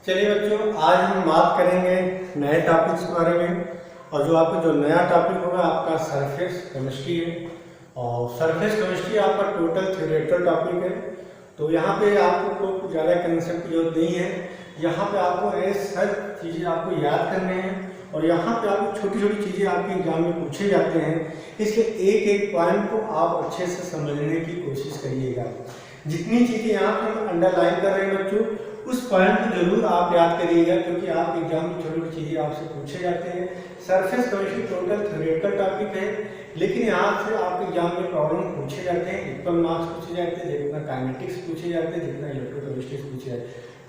चलिए बच्चों, आज हम बात करेंगे नए टॉपिक्स के बारे में। और जो आपका जो नया टॉपिक होगा आपका सरफेस केमिस्ट्री है। और सरफेस केमिस्ट्री आपका टोटल थ्योरेटिकल टॉपिक है। तो यहाँ पे आपको कोई ज़्यादा कंसेप्ट की जरूरत नहीं है। यहाँ पे आपको ऐसा चीज़ें आपको याद करने हैं और यहाँ पे आपको छोटी छोटी चीज़ें आपके एग्जाम में पूछे जाते हैं, इसलिए एक एक पॉइंट को आप अच्छे से समझने की कोशिश करिएगा। जितनी चीज़ें यहाँ पे हम अंडरलाइन कर रहे हैं बच्चों, उस पॉइंट को जरूर आप याद करिएगा, क्योंकि आप एग्जाम में छोटी छोटी चीज़ें आपसे पूछे जाते हैं। Surface chemistry total theoretical topic है, लेकिन यहाँ से आपके एग्जाम में प्रॉब्लम पूछे जाते हैं, इक्वल मार्क्स पूछे जाते हैं, जितना काइनेटिक्स पूछे जाते हैं, जितना इलेक्ट्रोकेमिस्ट्री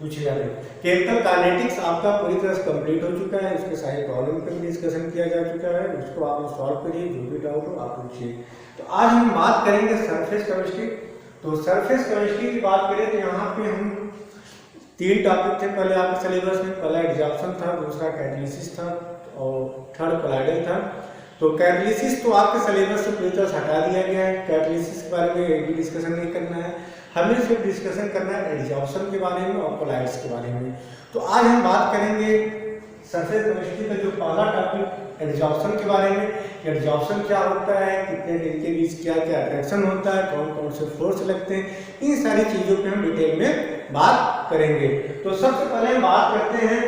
पूछे जाते हैं। केमिकल काइनेटिक्स आपका पूरी तरह से कंप्लीट हो चुका है, उसके सारे प्रॉब्लम पर भी डिस्कशन किया जा चुका है, उसको आप सॉल्व करिए, जो भी डाउट हो आप पूछिए। तो आज हम बात करेंगे सरफेस केमिस्ट्री। तो सरफेस केमिस्ट्री की बात करें तो यहाँ पे हम तीन टॉपिक थे पहले आपके सिलेबस में। पहला एडजॉर्प्शन था, दूसरा कैटालिसिस था और थर्ड कोलाइडल था। तो कैटालिसिस तो आपके सिलेबस से पूरी तरह से हटा दिया गया है। कैटालिसिस के बारे में भी डिस्कशन नहीं करना है, हमें सिर्फ डिस्कशन करना है एडजॉर्प्शन के बारे में और कोलाइड्स के बारे में। तो आज हम बात करेंगे सरफेस केमिस्ट्री का जो पहला टॉपिक एडजॉर्प्शन के बारे में। एडजॉर्प्शन क्या होता है, कितने दिन के बीच क्या क्या अट्रैक्शन होता है, कौन कौन से फोर्स लगते हैं, इन सारी चीजों पे हम डिटेल में बात करेंगे। तो सबसे पहले हम बात करते हैं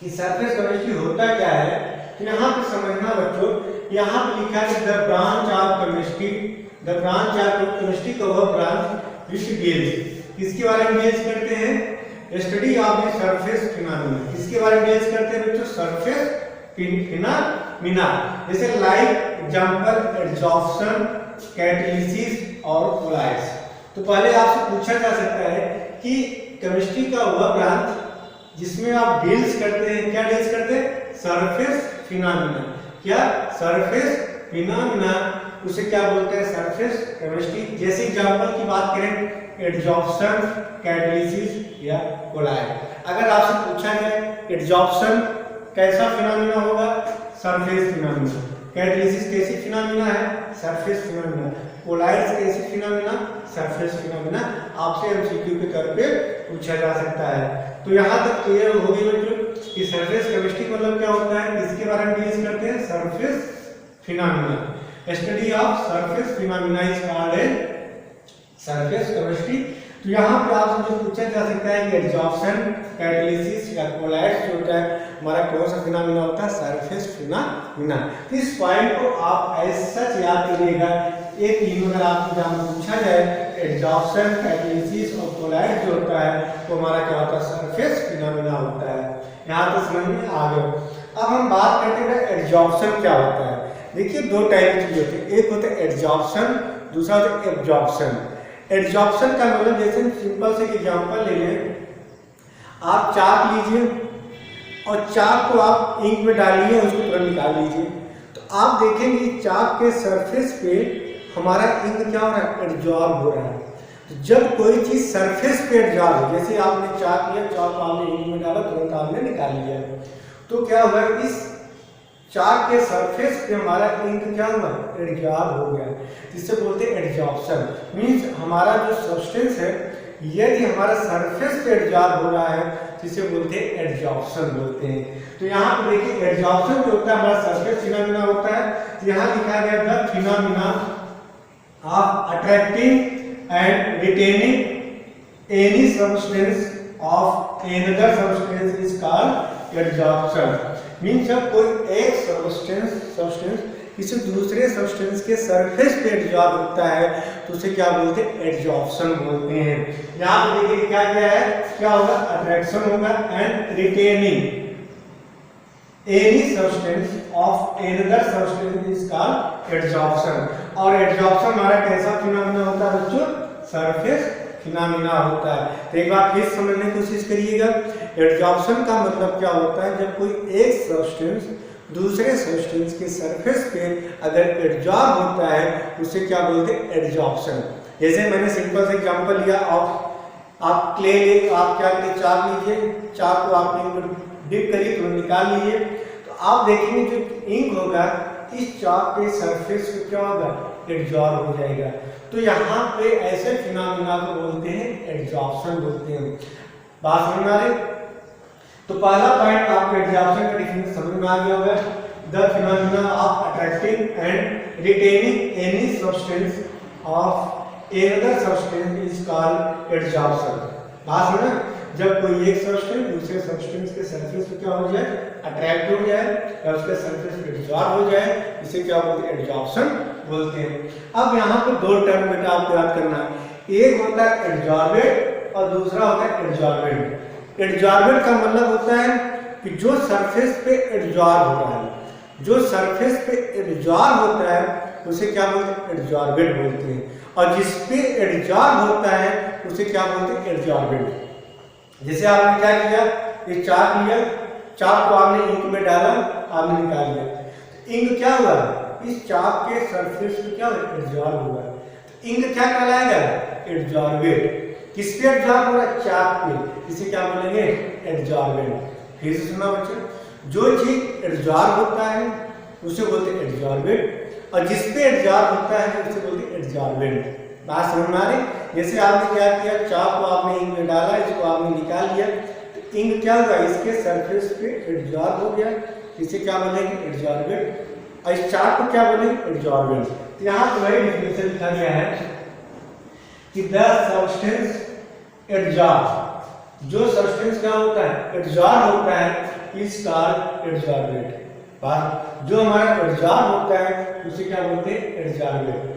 कि सरफेस केमिस्ट्री होता क्या है। तो यहाँ पे समझना बच्चों, यहाँ पे लिखा है the branch of chemistry, the branch of chemistry का वह ब्रांच विच डील्स, किसके बारे में डील्स करते हैं, study of the surface phenomena. किसके बारे में डील्स करते हैं बच्चों, सरफेस फिनोमेना। जैसे लाइक एग्जांपल एडजॉर्प्शन, कैटालिसिस और कोलाइड्स। तो पहले आपसे पूछा जा सकता है कि केमिस्ट्री का वह ब्रांच जिसमें आप डील्स करते हैं, क्या डील्स करते हैं, सरफेस फिनोमेना। क्या, सरफेस फिनोमेना, उसे क्या बोलते हैं, सरफेस केमिस्ट्री। जैसे एग्जांपल की बात करें एडजॉर्प्शन, कैटालिसिस या कोलाइड। अगर आपसे पूछा जाए एडजॉर्प्शन कैसा फिनोमेना होगा, सरफेस फिनोमेना। कैटालिसिस कैसी फिनोमेना है, सरफेस फिनोमेना। कोलाइड्स कैसी फिनोमेना, सरफेस फिनोमेना। आपसे एमसीक्यू के तौर पे पूछा जा सकता है। तो यहाँ तक क्लियर हो गई बच्चों कि सरफेस केमिस्ट्री मतलब क्या होता है, किसके बारे में डील करते हैं, surface phenomena. Study of surface phenomena is called as surface chemistry. तो यहाँ पे आपसे जो पूछा जा सकता है कि एडजॉर्प्शन, कैटालिसिस या कोलाइड्स जो होता है हमारा कौन सा फिनोमेना होता है, सरफेस फिनोमेना। तो इस पॉइंट को आप ऐसा याद करिएगा। एक तीन अगर आपको एग्जाम में पूछा जाए एडजॉर्प्शन, कैटालिसिस और कोलाइड्स जो होता है वो हमारा क्या होता है, सरफेस फिनोमेना होता है। यहाँ तो समझ में आ गया। अब हम बात करते हैं एडजॉर्प्शन क्या होता है। देखिए दो टाइप की चीज होती है, एक होता है एडजॉर्प्शन, दूसरा होता है एब्जॉर्प्शन। एडजॉर्प्शन का मतलब जैसे सिंपल से एग्जांपल ले लें, आप चाक लीजिए और चाक को आप इंक में डालिए, उसको तुरंत निकाल लीजिए। तो आप देखेंगे चाक के सरफेस पे हमारा इंक क्या हो रहा है, एडजॉर्ब हो रहा है। तो जब कोई चीज सरफेस पे एडजॉर्ब हो, जैसे आपने चाक लिया, चाक आपने इंक में डाला, तुरंत आपने निकाल लिया, तो क्या हुआ, इस चाक के सरफेस पे हमारा इंक क्या हुआ, एडजॉर्ब हो गया, जिससे बोलते हैं एडजॉर्प्शन। मींस हमारा जो सब्सटेंस है यदि हमारा सरफेस पे एडजॉर्ब हो रहा है जिसे बोलते हैं एडजॉर्प्शन बोलते हैं। तो यहाँ पे देखिए एडजॉर्प्शन जो होता है हमारा सरफेस फिनोमेना होता है। तो यहाँ लिखा गया the phenomena of attracting and retaining any substance of another substance is called adsorption. Means जब कोई एक सब्सटेंस किसी दूसरे सब्सटेंस के सरफेस पे एडजॉर्ब होता है तो उसे क्या बोलते हैं, एडजॉर्प्शन बोलते हैं। यहाँ पे देखिए क्या क्या है, क्या होगा, अट्रैक्शन होगा and retaining any substance of another substance is called adsorption. और एडजॉर्प्शन हमारा कैसा फिनोमेना होता है बच्चों, सरफेस फिनोमेना होता है। तो एक बार फिर समझने की कोशिश करिएगा, एडजॉर्प्शन का मतलब क्या होता है, जब कोई एक सब्सटेंस दूसरे सब्सटेंस के सरफेस पे अगर एडजॉर्ब होता है उसे क्या बोलते हैं, एडजॉर्प्शन। जैसे मैंने सिंपल से एग्जांपल लिया, आप क्ले ले, आप क्या करिए, चाक लीजिए, चाक को आप डिप करिए तो निकाल लीजिए। तो आप देखेंगे जो इंक होगा इस चाक के सरफेस पे क्या होगा, एडजॉर्ब हो जाएगा। तो यहाँ पे ऐसे फिनोमेना को बोलते हैं एडजॉर्प्शन बोलते हैं। बात समझ आ रही। तो पहला पॉइंट आपको एडजॉर्प्शन का डिफिनेशन समझ में आ गया होगा। The phenomena of attracting and retaining any substance of another substance is called adsorption. बात समझ, जब कोई एक सब्सटेंस दूसरे सब्सटेंस के सरफेस पे क्या हो जाए, अट्रैक्ट हो जाए या उसके सरफेस पे एडजॉर्ब हो जाए, इसे क्या बोलते हैं, एडजॉर्प्शन बोलते हैं। अब यहाँ पे दो टर्म बेटा आपको याद करना है, एक होता है एडजॉर्बेंट और दूसरा होता है एडजॉर्बेंट। एडजॉर्बेंट का मतलब होता है कि जो सरफेस पे एडजॉर्ब होता है, जो सरफेस पे एडजॉर्ब होता है उसे क्या बोलते हैं, एडजॉर्बेंट बोलते हैं, और जिस पे एडजॉर्ब होता है उसे क्या बोलते हैं, एडजॉर्बेंट। जैसे आपने क्या किया, एक चाक लिया, चाक को आपने इंक में डाला, आपने निकाल लिया, इंक क्या हुआ, इस चाक के सरफेस पे क्या एडजॉर्ब हुआ, इंक क्या कहलाएगा, एडजॉर्बेंट। किस पे एडजॉर्ब हो रहा है, चाक पे, इसे क्या बोलेंगे, एडजॉर्बेंट। फिर से सुना बच्चों, जो चीज एडजॉर्ब होता है उसे बोलते हैं एडजॉर्बेंट, और जिस पे एडजॉर्ब होता है उसे बोलते हैं एडजॉर्बेंट। बात समझ में आ रही? जैसे आपने क्या किया, चाक को आपने इंक में डाला, इसको आपने निकाल लिया, तो इंक क्या हुआ, इसके सरफेस पे एडजॉर्ब हो गया, इसे क्या बोलेंगे, एडजॉर्बेंट। और इस चाक को क्या बोलेंगे, एडजॉर्बेंट। तो यहाँ पर वही डिफिनेशन लिखा गया है कि द सब्सटेंस एडजॉर्ब, जो सब्सटेंस क्या होता है, एडजॉर्ब होता है, इज कॉल्ड एडजॉर्बेंट। जो हमारा एडजॉर्ब होता है उसे क्या बोलते हैं, एडजॉर्बेंट।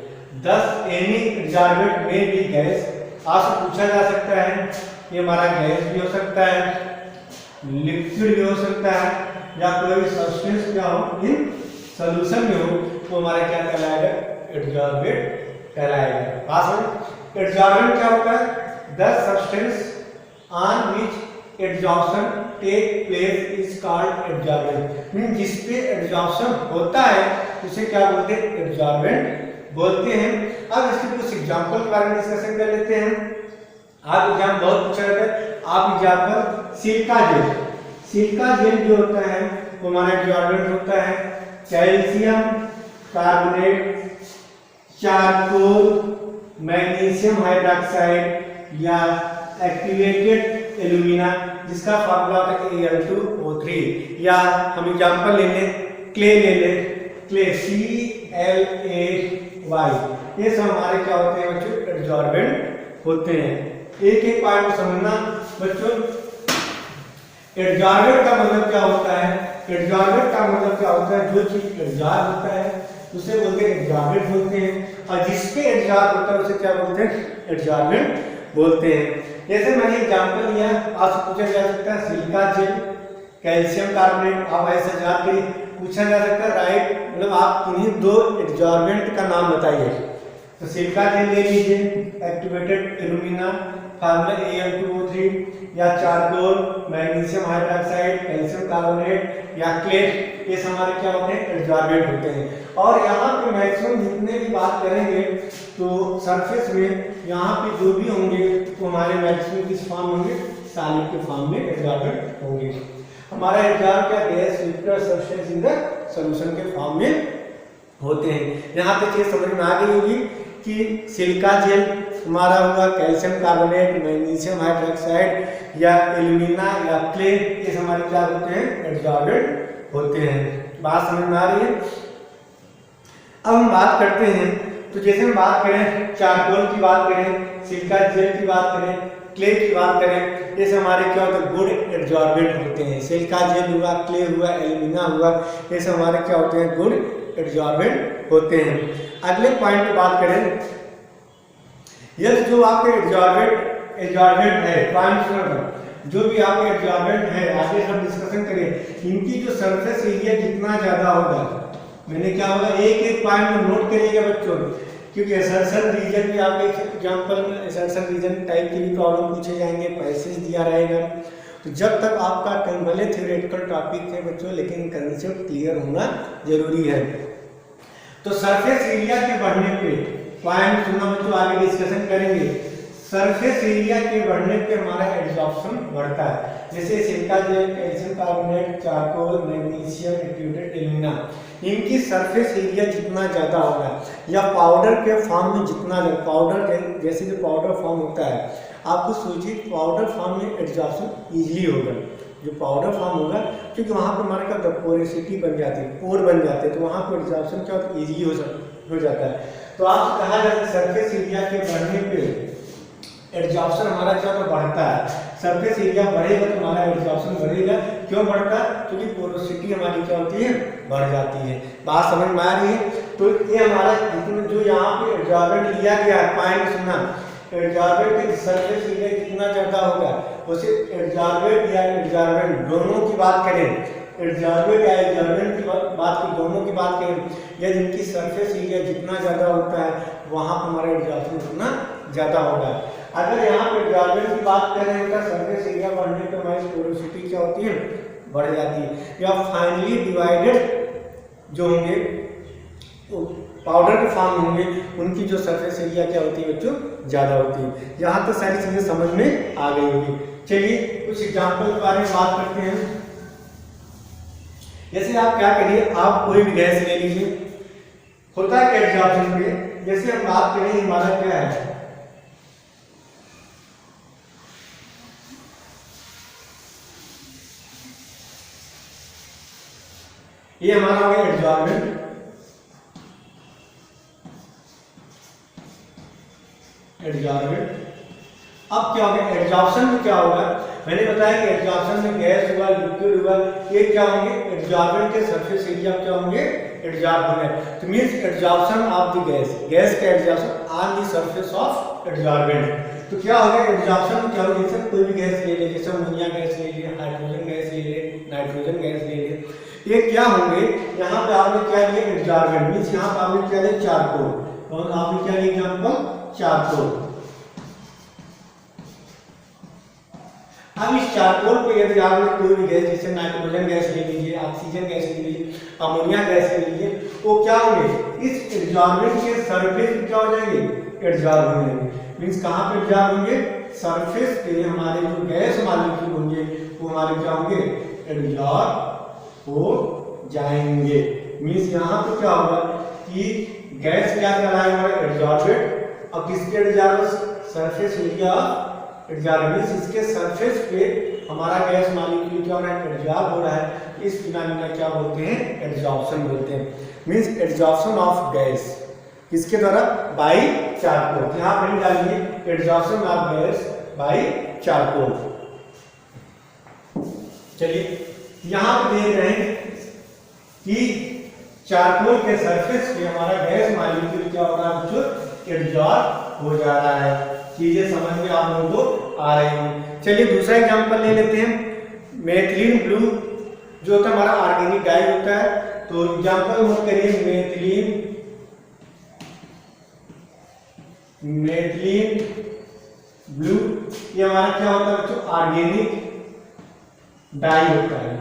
दस एनी एडजॉर्बेंट में भी गैस, आपसे पूछा जा सकता है ये हमारा गैस भी हो सकता है, लिक्विड भी हो सकता है, या कोई भी सब्सटेंस क्या हो इन सॉल्यूशन में हो, तो हमारा क्या कहलाएगा, एडजॉर्बेंट कहलाएगा। एडजॉर्बेंट क्या होता है, the substance on which adsorption take place is called adsorbent. Mean जिस पे एडजॉर्प्शन होता है उसे क्या बोलते हैं, एडजॉर्बेंट बोलते हैं। अब इसके कुछ एग्जांपल के बारे में डिस्कशन कर लेते हैं। आप एग्जाम बहुत पूछा जाता है, आप example silica gel, silica gel जो होता है वो हमारा एडजॉर्बेंट होता है। Calcium carbonate, charcoal, magnesium hydroxide या एक्टिवेटेड एल्यूमिना, जिसका फार्मूला होता है Al2O3, या हम एग्जांपल ले लें, क्ले ले लें, क्ले ClAY, ये सब हमारे क्या होते हैं बच्चों, एडजॉर्बेंट होते हैं। एक एक पॉइंट समझना बच्चों। एडजॉर्बेंट का मतलब क्या होता है, एडजॉर्बेंट का मतलब क्या होता है, जो चीज एडजॉर्ब होता है उसे बोलते हैं एडजॉर्बेंट बोलते हैं, और जिस पे एडजॉर्ब होता है उसे क्या बोलते हैं, एडजॉर्बेंट बोलते हैं। जैसे मैंने एग्जांपल लिया, आपसे पूछा जा सकता है सिलिका जेल, कैल्शियम कार्बोनेट, आप ऐसे जाके पूछा जा सकता है, राइट, मतलब आप इन्हीं दो एडजॉर्बेंट का नाम बताइए। तो सिलिका जेल ले लीजिए, एक्टिवेटेड एल्यूमिना, फार्मूला Al2O3, या charcoal, magnesium hydroxide, calcium carbonate या क्ले, ये हमारे क्या होते हैं, एडजॉर्बेंट होते हैं। और यहाँ पे मैक्सिमम जितने भी बात करेंगे तो सरफेस में यहाँ पे जो भी होंगे तो हमारे मैक्सिमम किस फॉर्म होंगे, सॉलिड के फॉर्म में एडजॉर्बेंट होंगे। हमारा एडजॉर्ब क्या, gas, liquid, substance in the solution के फॉर्म में होते हैं। यहाँ पे चीज समझ में आ गई होगी कि सिलिका जेल हमारा हुआ, कैल्शियम कार्बोनेट, मैग्नीशियम हाइड्रोक्साइड या एल्यूमिना या क्ले, ये हमारे क्या होते हैं, एडजॉर्बेंट होते हैं। बात समझ में आ रही है? अब हम बात करते हैं, तो जैसे हम बात करें चारकोल की बात करें, सिलिका जेल की बात करें, क्ले की बात करें, ये हमारे क्या होते हैं, गुड एडजॉर्बेंट होते हैं। सिलिका जेल हुआ, क्ले हुआ, एल्यूमिना हुआ, ये सब हमारे क्या होते हैं, गुड एडजॉर्बेंट होते हैं। अगले पॉइंट पे बात करें, यदि जो आपके एडजॉर्बेंट है, पॉइंट जो भी आपके एडजॉर्बेंट है, आगे हम डिस्कशन करें, इनकी जो सरफेस एरिया जितना ज्यादा होगा, मैंने क्या होगा, एक एक पॉइंट में नोट करिएगा बच्चों, क्योंकि असर्शन रीजन भी आप एक एग्जांपल में असर्शन रीजन टाइप की भी प्रॉब्लम पूछे जाएंगे, पैसेज दिया रहेगा। तो जब तक आपका भले थ्योरेटिकल टॉपिक है बच्चों, लेकिन कंसेप्ट क्लियर होना जरूरी है। तो सरफेस एरिया के बढ़ने पे पॉइंट सुनना बच्चों, आगे डिस्कशन करेंगे। सरफेस एरिया के बढ़ने पे हमारा एडजॉर्प्शन बढ़ता है। जैसे silica gel, calcium carbonate, charcoal, magnesium, activated alumina, इनकी सरफेस एरिया जितना ज़्यादा होगा या पाउडर के फॉर्म में जितना, पाउडर जैसे जो पाउडर फॉर्म होता है, आपको सोचिए पाउडर फॉर्म में एडजॉर्प्शन इजीली होगा। जो पाउडर फॉर्म होगा, क्योंकि वहाँ पर हमारे क्या पोरोसिटी बन जाती है, पोर बन जाते हैं, तो वहाँ पर एब्जॉर्प्शन क्या होता है, ईजी हो जाता है। तो आपसे कहा जाता है सरफेस एरिया के बढ़ने पे एब्जॉर्प्शन हमारा क्या होता है, बढ़ता है। सरफेस एरिया बढ़ेगा तो हमारा एब्जॉर्प्शन बढ़ेगा। क्यों बढ़ता है? क्योंकि पोरोसिटी हमारी क्या होती है, बढ़ जाती है। बात समझ में आ रही है? तो ये हमारा जो यहाँ पे एब्जॉर्बेंट लिया गया है, पॉइंट सुनना, एब्जॉर्बेंट के सरफेस एरिया जितना ज्यादा होगा, उसे एब्जॉर्बेंट या एब्जॉर्बेंट दोनों की बात करें, एब्जॉर्बेंट या एब्जॉर्बेंट की बात की दोनों की बात करें, या जिनकी सरफेस एरिया जितना ज्यादा होता है वहाँ पर हमारा एब्जॉर्प्शन उतना ज्यादा होगा। अगर यहाँ पे एब्जॉर्बेंट की बात कर रहे हैं, सरफेस एरिया बढ़ने पर हमारी पोरोसिटी क्या होती है, बढ़ जाती है। या फाइनली डिवाइडेड जो होंगे पाउडर के फॉर्म होंगे, उनकी जो सरफेस एरिया क्या होती है बच्चों, ज्यादा होती है। यहाँ तक सारी चीजें समझ में आ गई होगी। चलिए कुछ एग्जाम्पल के बारे में बात करते हैं। जैसे आप क्या करिए, आप कोई भी गैस ले लीजिए, होता है क्या एब्जॉर्प्शन पे, जैसे हम बात करें हमारा क्या है, ये हमारा हो गया एब्जॉर्बेंट। अब क्या होगा एब्जॉर्प्शन में, क्या होगा मैंने बताया कि एब्जॉर्प्शन में गैस हुआ, लिक्विड हुआ, ये क्या होंगे, एब्जॉर्बेंट के सरफेस एरिया क्या होंगे, एब्जॉर्ब होंगे। तो means absorption of the gas का absorption on the surface of absorbent. तो क्या होगा एब्जॉर्प्शन में, क्या होगा, जैसे कोई भी गैस ले ले, जैसे अमोनिया गैस ले लिए, हाइड्रोजन गैस ले ले, नाइट्रोजन गैस ले ले, ये क्या होंगे, यहाँ पे आपने क्या लिया एब्जॉर्बेंट, मींस यहाँ पे आपने क्या लिया चारकोल, और आपने क्या लिया एग्जांपल चारकोल। अब इस चारकोल पे यदि आपने कोई भी गैस, जैसे नाइट्रोजन गैस ले लीजिए, ऑक्सीजन गैस ले लीजिए, अमोनिया गैस ले लीजिए, वो क्या होंगे, इस एब्जॉर्बेंट के सरफेस पे क्या हो जाएंगे, एब्जॉर्ब हो जाएंगे। मींस कहाँ पे एब्जॉर्ब होंगे, सरफेस पे हमारे जो गैस मॉलिक्यूल होंगे वो हमारे क्या होंगे, एब्जॉर्ब हो जाएंगे। मींस यहाँ पे क्या होगा कि गैस क्या कहलाएगा, एब्जॉर्बेंट, और किसके एब्जॉर्ब, सरफेस एरिया एब्जॉर्बेंस, इसके सरफेस पे हमारा गैस मॉलिक्यूल क्या हो रहा है, एब्जॉर्ब हो रहा है। इस फिनोमेना क्या बोलते हैं, एब्जॉर्प्शन बोलते हैं। मींस एब्जॉर्प्शन ऑफ गैस किसके द्वारा, बाय चारकोल। यहाँ पर डालिए absorption of gas by charcoal. चलिए यहाँ पे देख रहे हैं कि चारकोल के सरफेस पे हमारा गैस मॉलिक्यूल क्या हो रहा है बच्चों, एब्जॉर्ब हो जा रहा है। चीजें समझ में आप लोगों को आ रही हैं। चलिए दूसरा एग्जांपल ले लेते हैं। मेथिलीन ब्लू जो होता है हमारा ऑर्गेनिक डाई होता है, तो एग्जांपल नोट करिए, मेथिलीन ब्लू, ये हमारा क्या होता है बच्चों, ऑर्गेनिक डाई होता है।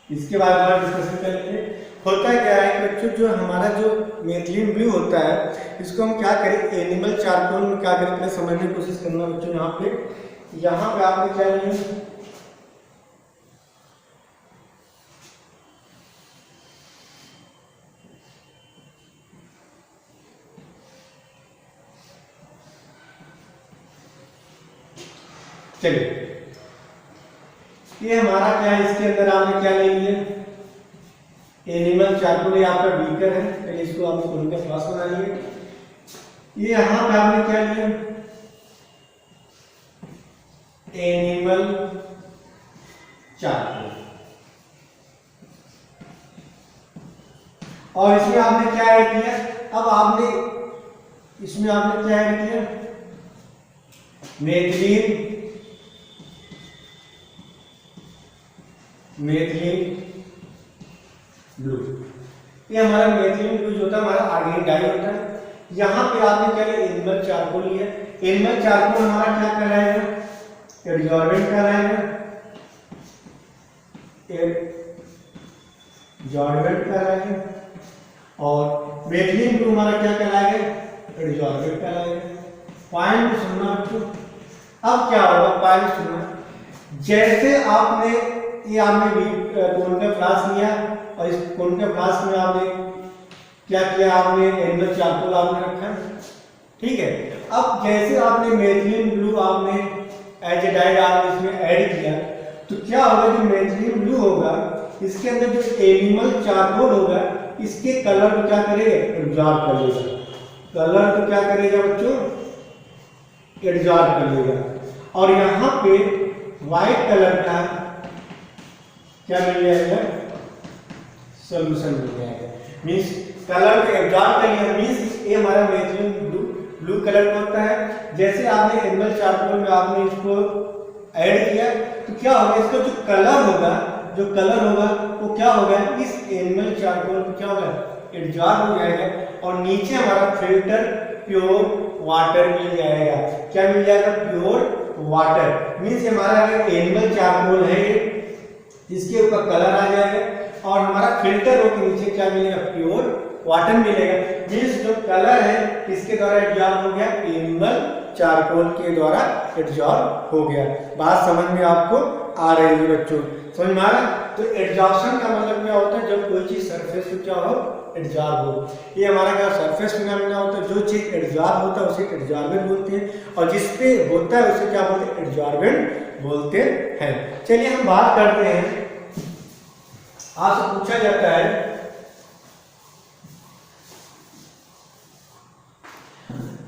इसके बारे में डिस्कशन कर लेते हैं। होता क्या है कि बच्चों, जो हमारा जो मेथिलीन ब्लू होता है, इसको हम क्या करें, एनिमल चारकोल में क्या करें, अपने समझने की कोशिश करना बच्चों। यहाँ पे आपने क्या लिया, चलिए ये हमारा क्या है, इसके अंदर आपने क्या ले लिया, एनिमल चारकोल, ये आपका बीकर है, चलिए इसको आप उनका फ्लास्क बना लिए। ये यहां पे आपने क्या लिया, एनिमल चारकोल, और इसमें आपने क्या ऐड किया, अब आपने इसमें आपने क्या ऐड किया, मेथिलीन ब्लू। ये हमारा मेथिलीन ब्लू जो होता है हमारा ऑर्गेनिक डाई होता है। यहाँ पे आपने क्या लिया, एनिमल चारकोल लिया। एनिमल चारकोल हमारा क्या कहलाएगा, एब्जॉर्बेंट कहलाएगा, एब्जॉर्बेंट कहलाएगा, और मेथिलीन ब्लू हमारा क्या कहलाएगा, एब्जॉर्बेंट कहलाएगा। पॉइंट सुनना बच्चों, अब क्या होगा, पॉइंट सुनना, जैसे आपने ये आपने कौन का फ्लास्क लिया, और इस कौन के फ्लास्क में आपने क्या किया, आपने एनिमल चारकोल आपने रखा, ठीक है। अब जैसे आपने मेथिलीन ब्लू आपने एज ए डाइड आपने इसमें ऐड किया, तो क्या होगा, जो नेचुरल ब्लू होगा इसके अंदर जो एनिमल चारकोल होगा इसके कलर को क्या करेगा, एब्जॉर्ब कर लेगा। कलर को क्या करेगा बच्चों, एब्जॉर्ब कर लेगा। और यहाँ पे व्हाइट कलर का क्या मिल जाएगा, सोल्यूशन मिल जाएगा। मीन्स कलर को एब्जॉर्ब कर लिया, मीन्स ये हमारा नेचुरल ब्लू कलर का होता है। जैसे आपने एनिमल चारकोल में आपने इसको ऐड किया तो क्या होगा, इसका जो कलर होगा वो क्या होगा, इस एनिमल चारकोल को क्या होगा, एब्जॉर्ब हो जाएगा। और नीचे हमारा फिल्टर प्योर वाटर मिल जाएगा। क्या मिल जाएगा, प्योर वाटर। मीन्स हमारा अगर एनिमल चारकोल है इसके ऊपर कलर आ जाएगा और हमारा फिल्टर होकर नीचे क्या मिलेगा, प्योर वाटर मिलेगा। मीन्स जो कलर है किसके द्वारा एब्जॉर्ब हो गया, एनिमल चारकोल के द्वारा एब्जॉर्ब हो गया। बात समझ में आपको आ रही है बच्चों, समझ में आ रहा? तो एब्जॉर्प्शन का मतलब क्या होता है, जब कोई चीज सरफेस पे क्या हो, एब्जॉर्ब हो। ये हमारा क्या सरफेस फिनोमेना होता है, जो चीज एब्जॉर्ब होता है उसे एब्जॉर्बेंट बोलते हैं और जिस पे होता है उसे क्या बोलते हैं, एब्जॉर्बेंट बोलते हैं। चलिए हम बात करते हैं, आपसे पूछा जाता है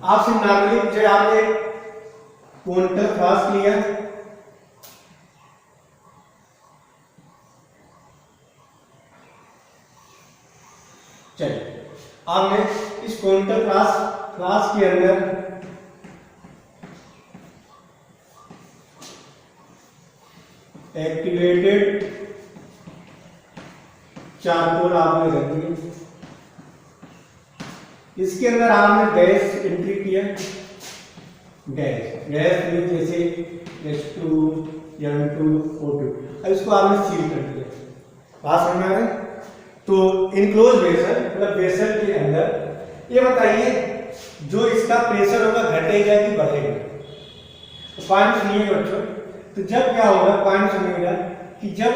आपसे नॉर्मली पूछे, आपने कोनिकल फ्लास्क लिया, चलिए आपने इस कोनिकल फ्लास्क के अंदर एक्टिवेटेड चारकोल आपने रख दिया, इसके अंदर आपने गैस एंट्री किया, गैस में जैसे H2, N2O2, अब इसको आपने सील कर दिया। बात समझ में आ रही? तो इनक्लोज वेसल मतलब वेसल के अंदर ये बताइए जो इसका प्रेशर होगा घटेगा कि बढ़ेगा? तो पॉइंट सुनिएगा बच्चों, तो जब क्या होगा, पॉइंट सुनिएगा कि जब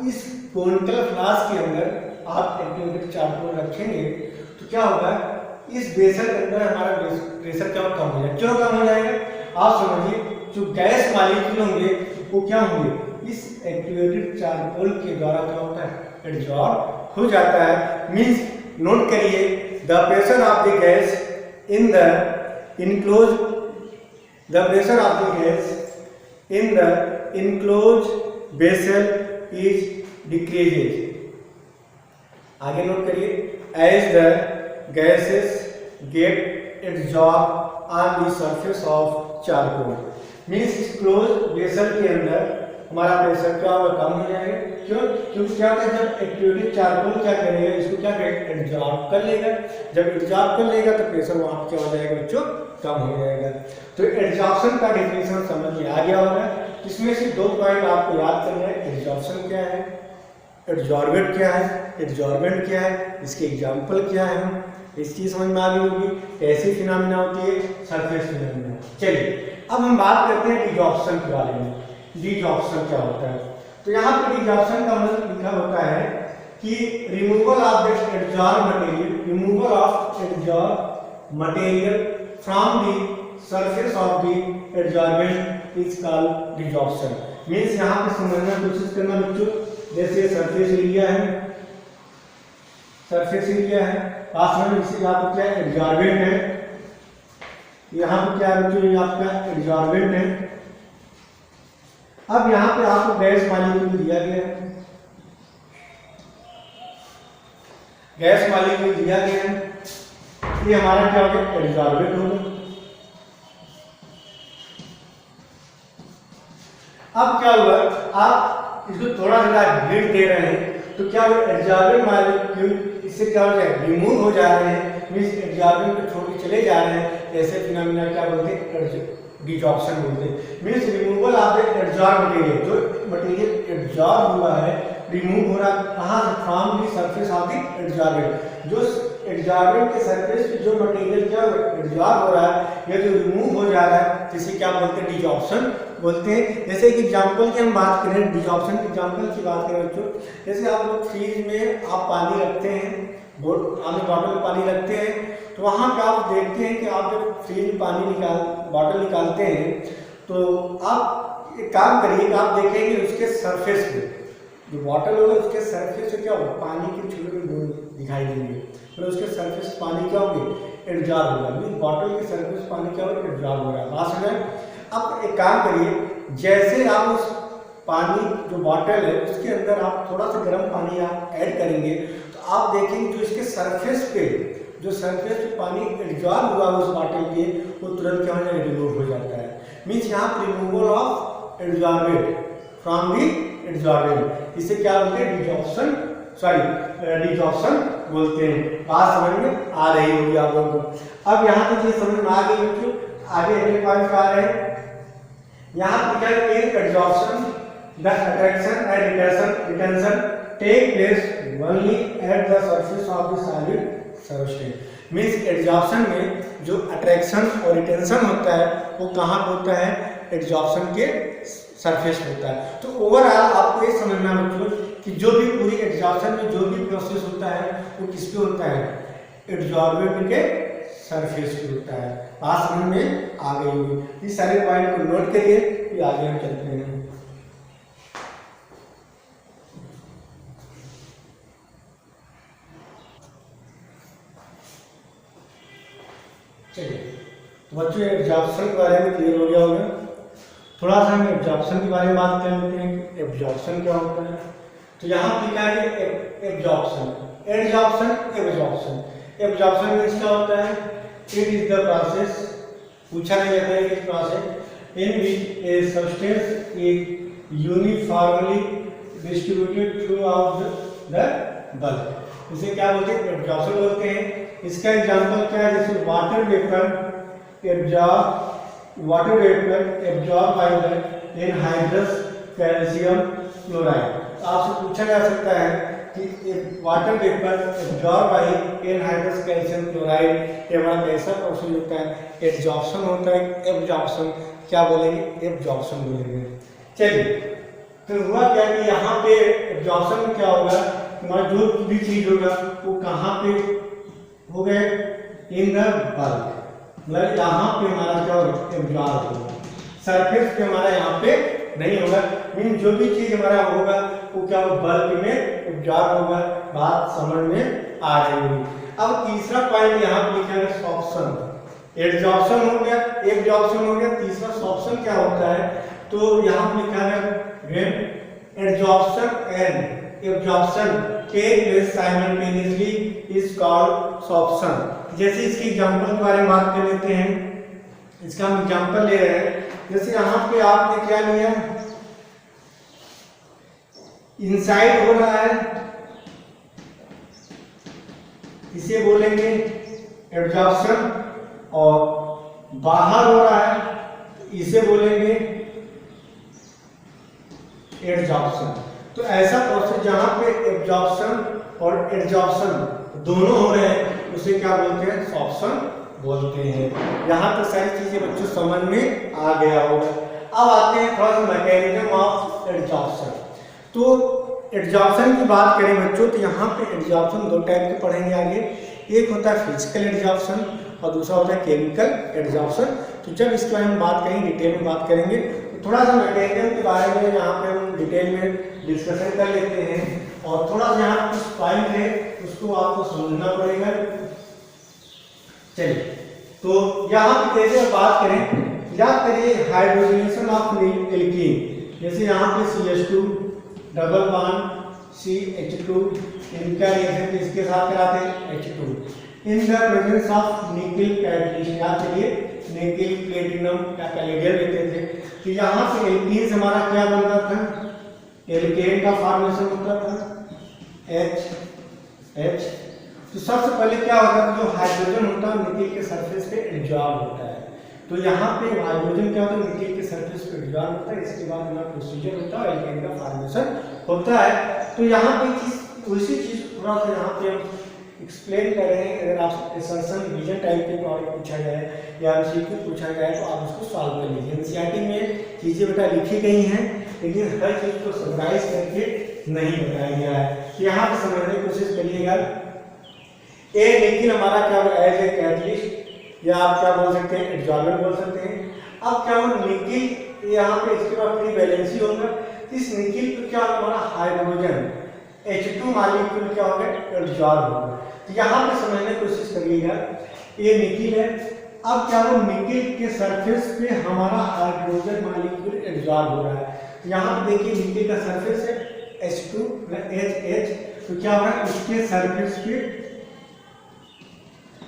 इस कोनिकल फ्लास्क के अंदर आप एक्टिवेटेड चारकोल रखेंगे तो क्या होगा, इस बेसल के अंदर हमारा प्रेशर क्या कम हो जाएगा। क्यों कम हो जाएगा, आप समझिए, जो गैस मॉलिक्यूल होंगे वो क्या होंगे, इस एक्टिवेटेड चारकोल के द्वारा क्या होता है, एब्जॉर्ब हो जाता है। मींस नोट करिए, the pressure of the gas in the enclose, the pressure of the gas in the enclose vessel is decreases. आगे नोट करिए, as the gases get absorbed on the surface of charcoal, means इस close vessel के अंदर हमारा pressure क्या होगा, कम हो जाएगा। क्यों? क्योंकि क्या होता है, जब एक्टिवेटेड चारकोल क्या करेगा, इसको क्या करेगा, एब्जॉर्ब कर लेगा। जब एब्जॉर्ब कर लेगा तो प्रेशर वहां क्या हो जाएगा बच्चों, कम हो जाएगा। तो एब्जॉर्प्शन का डेफिनेशन समझ में आ गया होगा। इसमें से दो पॉइंट आपको याद करना है, एब्जॉर्प्शन क्या है, एब्जॉर्बेंट क्या है, एब्जॉर्बेंट क्या है, इसके एग्जाम्पल क्या है, इस चीज समझ में आ गई होगी। कैसी फिनोमेना होती है, सरफेस फिनोमेना। चलिए अब हम बात करते हैं डिजॉर्प्शन के बारे में। डिजॉर्प्शन क्या होता है, तो यहाँ पर डिजॉर्प्शन का मतलब लिखा होता है कि removal of the absorb material, removal of absorb material from the surface of the absorbent is called desorption. Means यहाँ पे समझने की कोशिश करना बच्चों, जैसे सरफेस एरिया है, सरफेस एरिया है, पास में इसे यहाँ पे क्या एब्जॉर्बेंट है, यहाँ पे क्या बच्चों, ये आपका एब्जॉर्बेंट है। अब यहाँ पे आपको गैस मॉलिक्यूल दिया गया है, गैस मॉलिक्यूल दिया गया है, ये हमारा क्या होगा, एब्जॉर्बेंट होगा। अब क्या हुआ, आप इसको थोड़ा सा हीट दे रहे हैं तो क्या हुआ, एब्जॉर्बेंट मॉलिक्यूल इससे क्या हो जाएगा, रिमूव हो जा रहे हैं, मींस एब्जॉर्बेंट को छोड़ के चले जा रहे हैं। ऐसे फिनोमेना क्या बोलते हैं, डिजॉर्प्शन बोलते हैं। Means removal of the absorb material, जो मटेरियल एब्जॉर्ब हुआ है रिमूव हो रहा है, कहाँ से, from the surface of the absorbent. जो एब्जॉर्बेंट के सरफेस पे जो मटेरियल क्या एब्जॉर्ब हो रहा है या जो रिमूव हो जा रहा है, जिसे क्या बोलते हैं, डिजॉर्प्शन बोलते हैं। जैसे कि एग्जांपल की हम बात करें, डिजॉर्प्शन के एग्जांपल की बात करें बच्चों, जैसे आप लोग फ्रिज में आप पानी रखते हैं, आपने बॉटल में पानी रखते हैं, तो वहाँ पे आप देखते हैं कि आप जब फ्रिज में पानी बॉटल निकालते हैं तो आप एक काम करिए कि आप देखेंगे उसके सरफेस पे जो बॉटल होगा उसके सरफेस से क्या होगा, पानी के छोटे छोटे बूंद दिखाई देंगे, तो उसके सरफेस पानी क्या होगी, एब्जॉर्ब होगा। मीन बॉटल के सरफेस पानी क्या होगा, एब्जॉर्ब हो रहा है। बात समझ। अब एक काम करिए, जैसे आप उस पानी जो बॉटल है उसके अंदर आप थोड़ा सा गर्म पानी आप ऐड करेंगे तो आप देखेंगे जो इसके सरफेस पे जो सरफेस पे पानी एब्जॉर्ब हुआ उस बॉटल के वो तुरंत क्या हो जाएगा, रिमूव हो जाता है। मीन्स यहाँ removal of absorbent from the absorbent, इसे क्या बोलते हैं, डिजॉर्प्शन, सॉरी डिजॉर्प्शन बोलते हैं। बात समझ में आ रही होगी आप लोगों को। अब यहाँ तक ये समझ में आ गई बच्चों, आगे अगले पॉइंट आ रहे हैं। यहाँ पर क्या है, absorption the attraction and retention take place only at the surface of the solid substance. Means absorption में जो अट्रैक्शन और रिटेंशन होता है वो कहाँ पे होता है, एब्जॉर्प्शन के सरफेस होता है। तो ओवरऑल आपको ये समझना बच्चों कि जो भी पूरी एब्जॉर्प्शन में जो भी प्रोसेस होता है वो किस पे होता है, एब्जॉर्बेंट के सरफेस पे होता है। बात समझ में आ गई होगी। इस सारे पॉइंट को नोट करिए, फिर आगे हम चलते हैं। चलिए, तो बच्चों एब्जॉर्प्शन के बारे में क्लियर हो गया होगा। थोड़ा सा हम एब्जॉर्प्शन के बारे में बात कर लेते हैं कि एब्जॉर्प्शन क्या होता है। तो यहाँ पे क्या है, absorption, absorption, absorption. Absorption means क्या होता है, इट इज द प्रोसेस, पूछा नहीं जाता है कि process in which a substance is uniformly distributed through out the bulb. इसे क्या बोलते हैं, एब्जॉर्प्शन बोलते हैं। इसका एग्जांपल क्या है, जैसे water vapour absorb by the anhydrous calcium chloride. आपसे पूछा जा सकता है कि water vapour absorb by anhydrous calcium chloride ये हमारा कैसा प्रोसेस होता है, एब्जॉर्प्शन होता है। एब्जॉर्प्शन क्या बोलेंगे, एब्जॉर्प्शन बोलेंगे। चलिए, तो हुआ क्या कि यहाँ पे एब्जॉर्प्शन में क्या होगा, हमारा जो भी चीज होगा वो कहाँ पे हो गए, इन द बल्ब, मतलब यहाँ पे हमारा क्या होगा, एब्जॉर्ब होगा, सरफेस पे हमारा यहाँ पे नहीं होगा। मीन जो भी चीज हमारा होगा वो क्या होगा, बल्ब में एब्जॉर्ब होगा। बात समझ में आ रही होगी। अब तीसरा पॉइंट यहाँ पे लिखा है सॉर्प्शन। एब्जॉर्प्शन हो गया, एब्जॉर्प्शन हो गया, तीसरा सॉर्प्शन क्या होता है, तो यहाँ पे लिखा है when absorption and absorption take place simultaneously is called sorption. जैसे इसके एग्जांपल के बारे में बात कर लेते हैं। इसका हम एग्जांपल ले रहे हैं, जैसे यहाँ पे आपने क्या लिया, इनसाइड हो रहा है, इसे बोलेंगे एब्जॉर्प्शन, और बाहर हो रहा है इसे बोलेंगे एड्जॉर्प्शन। तो ऐसा प्रोसेस जहां पे एब्जॉर्प्शन और एड्जॉर्प्शन दोनों हो रहे हैं उसे क्या बोलते हैं, सॉर्प्शन बोलते हैं। यहाँ तक सारी चीजें बच्चों समझ में आ गया होगा। अब आते हैं थोड़ा सा मैकेनिज्म ऑफ एड्जॉर्प्शन। तो एड्जॉर्प्शन की बात करें बच्चों तो यहाँ पे एड्जॉर्प्शन दो टाइप के पढ़ेंगे आगे। एक होता है फिजिकल एड्जॉर्प्शन और दूसरा होता है केमिकल एड्जॉर्प्शन। तो जब इसके बारे में बात करेंगे, डिटेल में बात करेंगे, तो थोड़ा सा मैकेनिज्म के बारे में यहाँ पे हम डिटेल में डिस्कशन कर लेते हैं और थोड़ा सा यहाँ कुछ पॉइंट है उसको आपको समझना पड़ेगा। चलिए, तो यहाँ पे जैसे बात करें, याद करिए हाइड्रोजनेशन ऑफ एल्कीन, जैसे यहाँ पे CH2 डबल बॉन्ड CH2 इनका रिएक्शन इसके साथ कराते हैं H2 in the presence of निकल कैटलिस्ट। याद करिए निकल प्लेटिनम का पैलेडियम लेते थे। तो यहाँ से एल्कीन हमारा क्या बन रहा था, एल्केन का फॉर्मेशन होता था H। तो सबसे पहले क्या होता है, जो हाइड्रोजन होता है निकल के सरफेस पे एब्जॉर्ब होता है। तो यहाँ पे हाइड्रोजन क्या होता है, निकल के सरफेस पे एब्जॉर्ब होता है। इसके बाद हमारा प्रोसीजर होता है, एल्केन का फॉर्मेशन होता है। तो यहाँ पे उसी चीज थोड़ा सा यहाँ पे हम एक्सप्लेन कर रहे हैं। अगर आप एसर्शन डिवीजन टाइप के टॉपिक पूछा जाए या एमसीक्यू पूछा जाए तो आप उसको सॉल्व कर लीजिए। एनसीईआरटी में चीजें बेटा लिखी गई हैं लेकिन हर चीज को समराइज करके नहीं बताया गया है। यहाँ पे समझने की कोशिश करिएगा। लेकिन हमारा क्या एज ए कैटलिस्ट या आप क्या बोल सकते हैं, एड्जॉर्बेंट बोल सकते हैं। अब क्या होगा, निकिल यहाँ पे इसके बाद फ्री वैलेंसी होगा, इस निकिल पे क्या होगा, हमारा हाइड्रोजन H2 मॉलिक्यूल क्या होगा, एब्जॉर्ब होगा। तो यहाँ पे समझने की कोशिश करिएगा, ये निकिल है। अब क्या हो, निकिल के सरफेस पे हमारा हाइड्रोजन मॉलिक्यूल एब्जॉर्ब हो रहा है। तो यहाँ पे देखिए निकिल का सरफेस है H2 HH, तो क्या हो रहा है, उसके सरफेस पे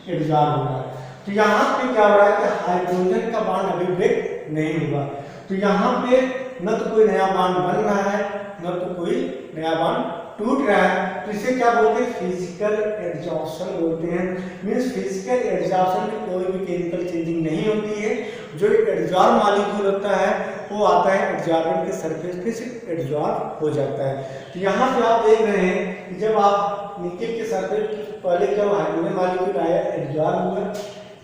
एब्जॉर्ब हो रहा है। तो यहाँ पे क्या हो रहा है कि हाइड्रोजन का बॉन्ड अभी ब्रेक नहीं हुआ, तो यहाँ पे न तो कोई नया बॉन्ड बन रहा है, न तो कोई नया बॉन्ड टूट रहा है। तो इसे क्या बोलते हैं, फिजिकल एडजॉर्प्शन बोलते हैं। मींस फिजिकल एडजॉर्प्शन में कोई भी केमिकल चेंजिंग नहीं होती है। जो एडजॉर्ब मॉलिक्यूल होता है वो आता है एडजॉर्बेंट के सरफेस पे से एडजॉर्ब हो जाता है। तो यहाँ पे आप देख रहे हैं कि जब आप निकिल के सरफेस पहले जब हाइड्रोजन मॉलिक्यूल आया एडजॉर्ब हुआ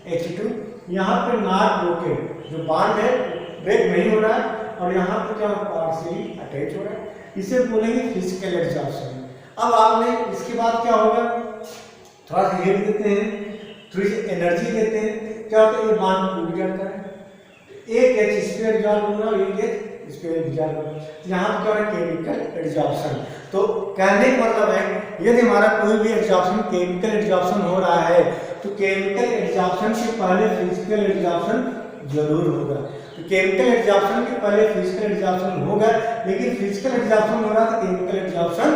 H2, यहाँ पे नॉट ब्रोकन, जो बॉन्ड है ब्रेक नहीं हो रहा है, और यहाँ पे क्या पार्शियली अटैच हो रहा है, इसे बोलेंगे फिजिकल एडजॉर्प्शन। अब आपने इसके बाद क्या होगा, थोड़ा सा हीट देते हैं, थोड़ी सी एनर्जी देते हैं, क्या होता है, ये बॉन्ड टूट जाता है, एक H इस पे एडजॉर्ब होगा और एक H इस पे एडजॉर्ब होगा। यहाँ पे क्या हो रहा है, केमिकल एडजॉर्प्शन। तो कहने का मतलब है यदि हमारा कोई भी एडजॉर्प्शन केमिकल एडजॉर्प्शन हो रहा है तो केमिकल एडजॉर्प्शन से पहले फिजिकल एडजॉर्प्शन जरूर होगा। तो केमिकल एडजॉर्प्शन के पहले फिजिकल एडजॉर्प्शन होगा, लेकिन फिजिकल एडजॉर्प्शन हो रहा है तो केमिकल एडजॉर्प्शन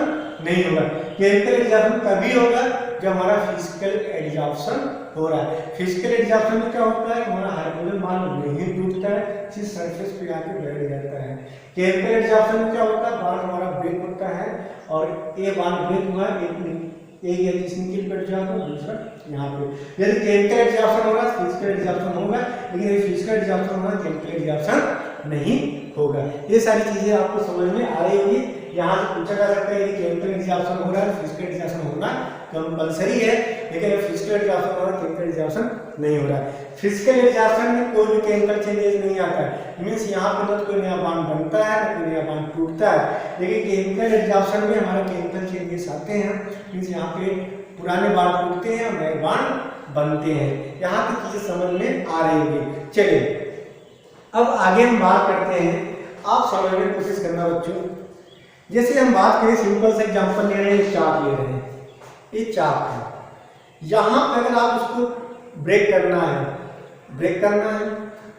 नहीं होगा। केमिकल एडजॉर्प्शन तभी होगा जब हमारा फिजिकल एडजॉर्प्शन हो रहा है। फिजिकल एडजॉर्प्शन में क्या होता है, हमारा हाइड्रोजन बॉन्ड नहीं टूटता है, सिर्फ सरफेस पे आके बैठ जाता है। केमिकल एडजॉर्प्शन में क्या होता है, बॉन्ड हमारा ब्रेक होता है, और ये बॉन्ड ब्रेक हुआ, एक इस निकिल पर एडजॉर्ब होगा, दूसरा यहाँ पे। यदि केमिकल एडजॉर्प्शन होगा तो फिजिकल एडजॉर्प्शन होगा, लेकिन यदि फिजिकल एडजॉर्प्शन होगा केमिकल एडजॉर्प्शन नहीं होगा। ये सारी चीजें आपको समझ में आ रही होगी। यहाँ से पूछा जा सकता है यदि केमिकल एडजॉर्प्शन हो रहा है फिजिकल एडजॉर्प्शन होना कंपलसरी है, लेकिन फिजिकल एडजॉर्प्शन हो रहा है केमिकल एडजॉर्प्शन नहीं हो रहा है। फिजिकल एडजॉर्प्शन में कोई भी केमिकल चेंजेस नहीं आता है, मीन्स यहाँ पे तो कोई नया बॉन्ड बनता है ना कोई नया बॉन्ड टूटता है, लेकिन केमिकल एडजॉर्प्शन में हमारे केमिकल चेंजेस आते हैं, मीन्स यहाँ पे पुराने बॉन्ड टूटते हैं और नए बॉन्ड बनते हैं। यहाँ की चीजें समझ में आ रही होगी। चलिए अब आगे हम बात करते हैं, आप समझने की कोशिश करना बच्चों। जैसे हम बात करें, सिंपल से एग्जांपल ले रहे हैं, चाप ले रहे हैं, ये चाप है, यहाँ पे अगर आप उसको ब्रेक करना है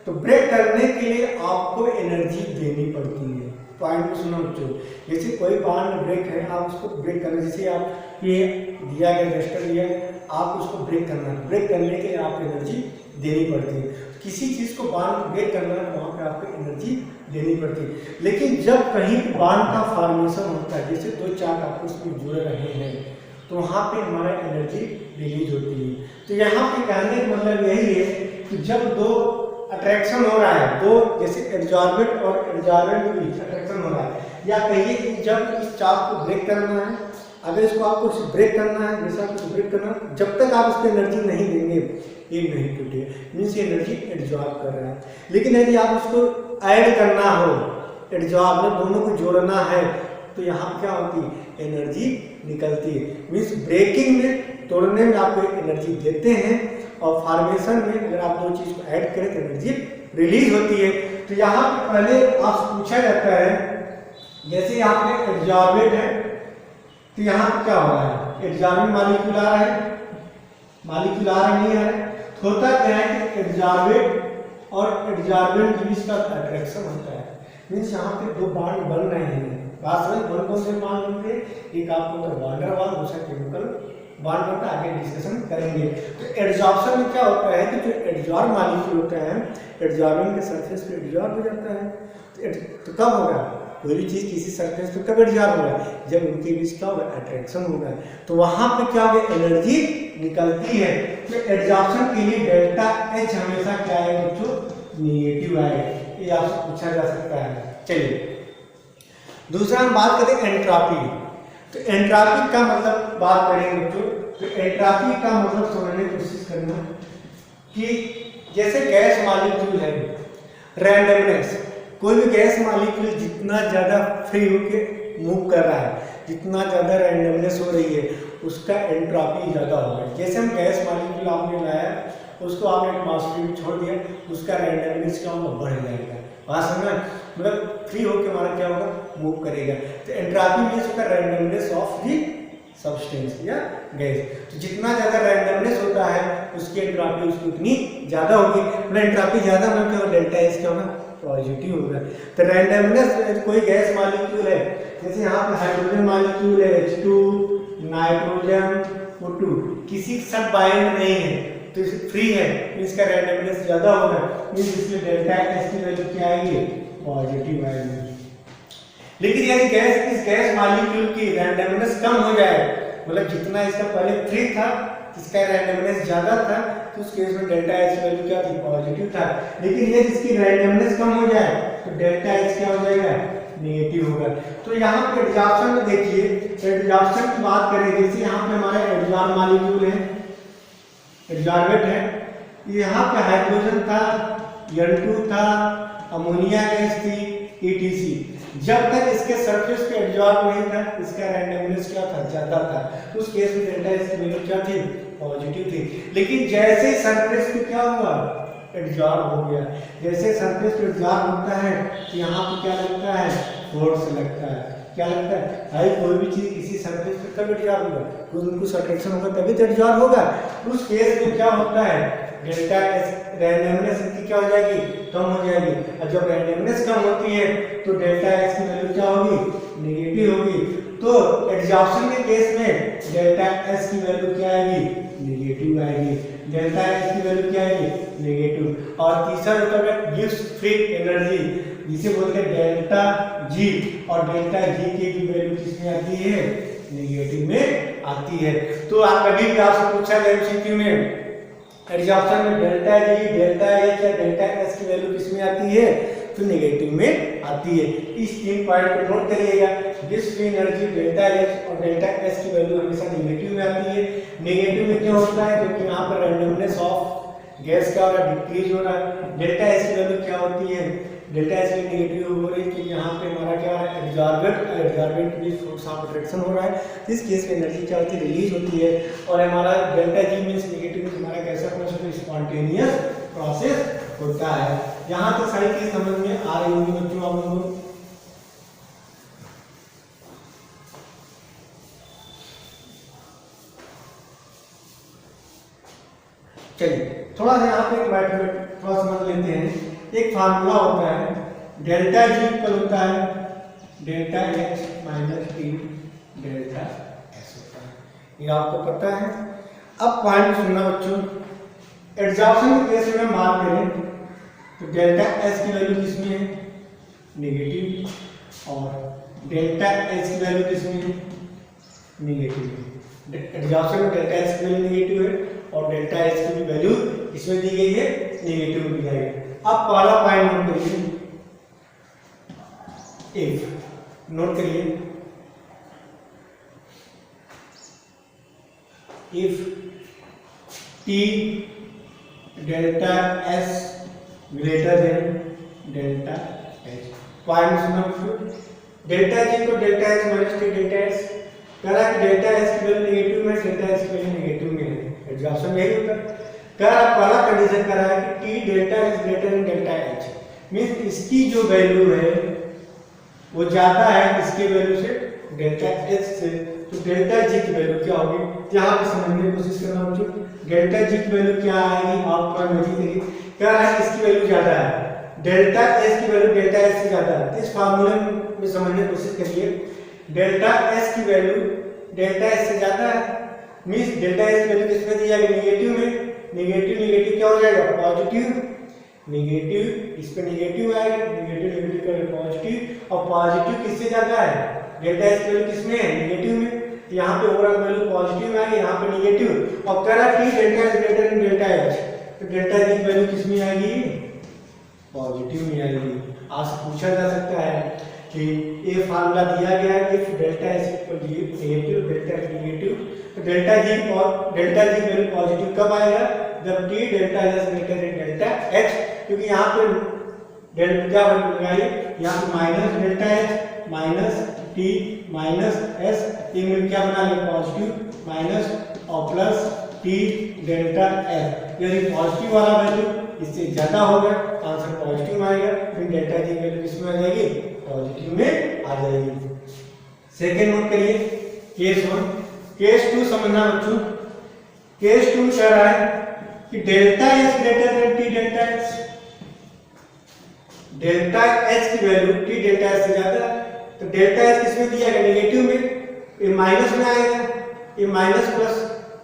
तो ब्रेक करने के लिए आपको एनर्जी देनी पड़ती है। पॉइंट को सुनो बच्चों, जैसे कोई बॉन्ड ब्रेक है, आप उसको ब्रेक करना, जैसे आप ये दिया गया रजिस्टर लिया, आप उसको ब्रेक करना है, ब्रेक करने के लिए आपको एनर्जी देनी पड़ती है। किसी चीज को बॉन्ड ब्रेक करना है तो वहाँ पे आपको एनर्जी देनी पड़ती है। लेकिन जब कहीं बॉन्ड का फॉर्मेशन होता है, जैसे दो चार्ट आपस में जुड़ रहे हैं, तो वहाँ पे हमारा एनर्जी रिलीज होती है। तो यहाँ पे कहने का मतलब यही है कि जब दो अट्रैक्शन हो रहा है, दो जैसे एडजॉर्बेंट और एडजॉर्बेंट के बीच अट्रैक्शन हो रहा है, या कहिए कि जब इस चाप को ब्रेक करना है, अगर इसको आपको ब्रेक करना है, जैसे आपको ब्रेक करना है, जब तक आप उसको एनर्जी नहीं देंगे ये नहीं टूटेगा, मीन्स ये एनर्जी एडजॉर्ब कर रहा है। लेकिन यदि आप उसको ऐड करना हो, एडजॉर्ब में दोनों को जोड़ना है, तो यहाँ क्या होती है, एनर्जी निकलती है। मीन्स ब्रेकिंग में, तोड़ने में आपको एनर्जी देते हैं, और फॉर्मेशन में अगर आप दो चीज को ऐड करें तो एनर्जी रिलीज होती है। तो यहाँ पे पहले आपसे पूछा जाता है, जैसे यहाँ पे एडजॉर्बेंट है, तो यहाँ पे क्या हो रहा है, एडजॉर्बेंट मॉलिक्यूल आ रहा है, मॉलिक्यूल आ रहा नहीं आ रहा है, तो होता क्या है कि एडजॉर्बेंट और एडजॉर्बेंट के बीच का अट्रैक्शन होता है। मीन्स यहाँ पे दो बॉन्ड बन रहे हैं, बात समझ, कौन से बॉन्ड बनते हैं, एक आपको होता है वांडर बॉन्ड, दूसरा केमिकल बॉन्ड होता है, आगे डिस्कशन करेंगे। तो एडजॉर्प्शन में क्या होता है कि जो एडजॉर्ब मॉलिक्यूल होता है, एडजॉर्बिंग के सरफेस पे एडजॉर्ब हो जाता है। तो कब होगा, कोई भी चीज किसी सरफेस पे कब एडजॉर्ब होगा, जब उनके बीच क्या होगा, अट्रैक्शन होगा, तो वहां पे क्या होगा, एनर्जी निकलती है। तो एडजॉर्प्शन के लिए डेल्टा H हमेशा क्या है बच्चों, निगेटिव आएगा, ये आपसे पूछा जा सकता है। चलिए दूसरा हम बात करते हैं एंट्रोपी। तो एंट्रोपी का मतलब बात करेंगे बच्चों, तो एंट्रोपी का मतलब समझने की कोशिश करना कि जैसे गैस मॉलिक्यूल है, रैंडमनेस, कोई भी गैस मॉलिक्यूल जितना ज़्यादा फ्री होके मूव कर रहा है, जितना ज़्यादा रैंडमनेस हो रही है, उसका एंट्रोपी ज़्यादा होगा। जैसे हम गैस मॉलिक्यूल आपने लाया उसको आपने एटमॉस्फेयर में छोड़ दिया, उसका रैंडमनेस क्या होगा, बढ़ जाएगा। बात समझना, मतलब फ्री होकर हमारा क्या होगा, मूव करेगा। तो एंट्रॉपी मींस होता है रैंडमनेस ऑफ द सब्सटेंस या गैस। तो जितना ज़्यादा रैंडमनेस होता है उसकी एंट्रॉपी उसकी उतनी ज़्यादा होगी। मतलब एंट्रॉपी ज़्यादा होना क्या होगा, डेल्टा एस क्या होगा, पॉजिटिव होगा। तो रैंडमनेस कोई गैस मॉलिक्यूल है, जैसे यहाँ पे हाइड्रोजन मॉलिक्यूल है H2, नाइट्रोजन O2, किसी के साथ बाइंड नहीं है तो इसे फ्री है, इसका रैंडमनेस ज़्यादा होगा, इसलिए डेल्टा एस की वैल्यू क्या आएगी, पॉजिटिव आएगी। लेकिन यदि गैस इस गैस मॉलिक्यूल की रैंडमनेस कम हो जाए, मतलब जितना इसका पहले फ्री था इसका रैंडमनेस ज्यादा था, तो उस केस में डेल्टा एच की वैल्यू क्या थी, पॉजिटिव था। लेकिन यदि इसकी रैंडमनेस कम हो जाए तो डेल्टा एच क्या हो जाएगा, नेगेटिव होगा। तो यहाँ पे एडजॉर्प्शन में देखिए, एडजॉर्प्शन की बात करें, जैसे यहाँ पे हमारा एडजॉर्ब मॉलिक्यूल है, एडजॉर्बेंट है, यहाँ पे हाइड्रोजन था, N2 था, अमोनिया गैस थी, ETC। जब तक इसके सरफेस पे एडजॉर्ब नहीं था इसका रैंडमनेस क्या था, ज्यादा था, तो उस केस में डेल्टा एस की वैल्यू क्या थी, पॉजिटिव थी। लेकिन जैसे ही सरफेस पे क्या हुआ, एडजॉर्ब हो गया, जैसे सरफेस पे एडजॉर्ब होता है तो यहाँ पे क्या लगता है, फोर्स लगता है। क्या लगता है भाई, कोई भी चीज किसी सरफेस पे कब एडजॉर्ब होगा, कुछ अट्रैक्शन होगा तभी तो एडजॉर्ब होगा। उस केस में क्या होता है, डेल्टा एस रैंडमनेस इसकी क्या हो जाएगी, कम हो जाएगी। और जब रैंडमनेस कम होती है तो डेल्टा एस की वैल्यू क्या होगी, नेगेटिव होगी। तो एडजॉर्प्शन के केस में डेल्टा एस की वैल्यू क्या आएगी, नेगेटिव आएगी। डेल्टा एस की वैल्यू क्या आएगी, नेगेटिव। और तीसरा होता है गिव्स फ्री एनर्जी, जिसे बोलते हैं डेल्टा जी, और डेल्टा जी की वैल्यू किसमें आती है, नेगेटिव में आती है। तो आप कभी भी आपसे पूछा जाए एमसीक्यू में, एडजॉर्प्शन में डेल्टा जी, डेल्टा एच या डेल्टा एस की वैल्यू किसमें आती है, तो नेगेटिव में आती है। इस 3 पॉइंट को नोट करिएगा, gives free energy, delta H और डेल्टा एस की वैल्यू हमेशा नेगेटिव में आती है। नेगेटिव में क्या होता है, क्योंकि यहाँ पर रैंडमनेस ऑफ गैस का हो रहा है, डिक्रीज हो रहा है। डेल्टा एस की वैल्यू क्या होती है, डेल्टा एस की नेगेटिव हो रही है, क्योंकि यहाँ पे हमारा क्या है, एडजॉर्बेंट भी फोर्स ऑफ अट्रैक्शन हो रहा है। इस केस में एनर्जी क्या होती है, रिलीज होती है। और हमारा डेल्टा जी मींस नेगेटिव, हमारा कैसा प्रोसेस, स्पॉन्टेनियस प्रोसेस होता है। यहाँ तो सारी चीज समझ में आ रही होगी बच्चों आप लोगों को। चलिए थोड़ा सा यहाँ पे मैथमेटिक्स थोड़ा समझ लेते हैं। एक फार्मूला होता है, डेल्टा जी इक्वल होता है delta H minus T delta S होता है, ये आपको पता है। अब पॉइंट सुनना बच्चों, एडजॉर्प्शन के केस में बात करें तो डेल्टा एस की वैल्यू किसमें है, नेगेटिव, और डेल्टा एच की वैल्यू किसमें है, नेगेटिव। एडजॉर्प्शन में डेल्टा एस की वैल्यू नेगेटिव है और डेल्टा एच की वैल्यू इसमें दी गई है, नेगेटिव दी गई है। अब पहला पॉइंट नोट करिए, इफ नोट करिए, if T delta S greater than delta H. Point सुनो, डेल्टा जी को delta H minus T delta S कह रहा है कि डेल्टा एस की वैल्यू नेगेटिव में, डेल्टा एच की वैल्यू नेगेटिव में है। एग्जाम्पल यही होता है, कह रहा है पहला कंडीशन कह रहा है कि T delta S greater than delta H, means इसकी जो वैल्यू है वो ज्यादा है इसके वैल्यू से, डेल्टा एच से। तो डेल्टा जी की वैल्यू क्या होगी, यहाँ पे समझने की कोशिश करना बच्चों। डेल्टा जी की वैल्यू क्या आएगी, आप देखिए कह रहा है इसकी वैल्यू ज्यादा है, डेल्टा एस की वैल्यू डेल्टा एस से ज्यादा है। इस फार्मूले में समझने की कोशिश करिए, डेल्टा एस की वैल्यू डेल्टा एस से ज्यादा है, मींस डेल्टा एस की वैल्यू किसमें दी जाएगी, नेगेटिव में। नेगेटिव नेगेटिव क्या हो जाएगा, पॉजिटिव। नेगेटिव इस पे नेगेटिव आएगा, नेगेटिव नेगेटिव का पॉजिटिव, और पॉजिटिव किससे ज्यादा है, डेल्टा एस की वैल्यू किसमें है, नेगेटिव में। तो यहाँ पे ओवरऑल वैल्यू पॉजिटिव में आएगी, यहाँ पे नेगेटिव। और कह रहा है T delta S greater than delta H, तो डेल्टा जी की वैल्यू किसमें आएगी, पॉजिटिव में आएगी। आज पूछा जा सकता है कि ये फार्मूला दिया गया है, if delta S equal negative delta H negative, तो डेल्टा जी वैल्यू पॉजिटिव कब आएगा, जब T delta S greater than delta H. क्योंकि यहाँ पे डेल्टा क्या लगाइए, यहाँ पे minus delta H minus T minus S, ये मिल क्या बना ले, पॉजिटिव माइनस और प्लस टी डेल्टा एस, यदि पॉजिटिव वाला वैल्यू इससे ज्यादा होगा तो आंसर पॉजिटिव आएगा, फिर डेल्टा जी वैल्यू किसमें आ जाएगी, पॉजिटिव में आ जाएगी। सेकेंड नोट करिए केस 1। केस 2 समझना बच्चों। केस 2 कह रहा है कि delta S greater than T delta S, delta H की वैल्यू टी डेल्टा एस से ज्यादा, तो डेल्टा एस किसमें दिया गया, नेगेटिव में, ये माइनस में आएगा, ये minus plus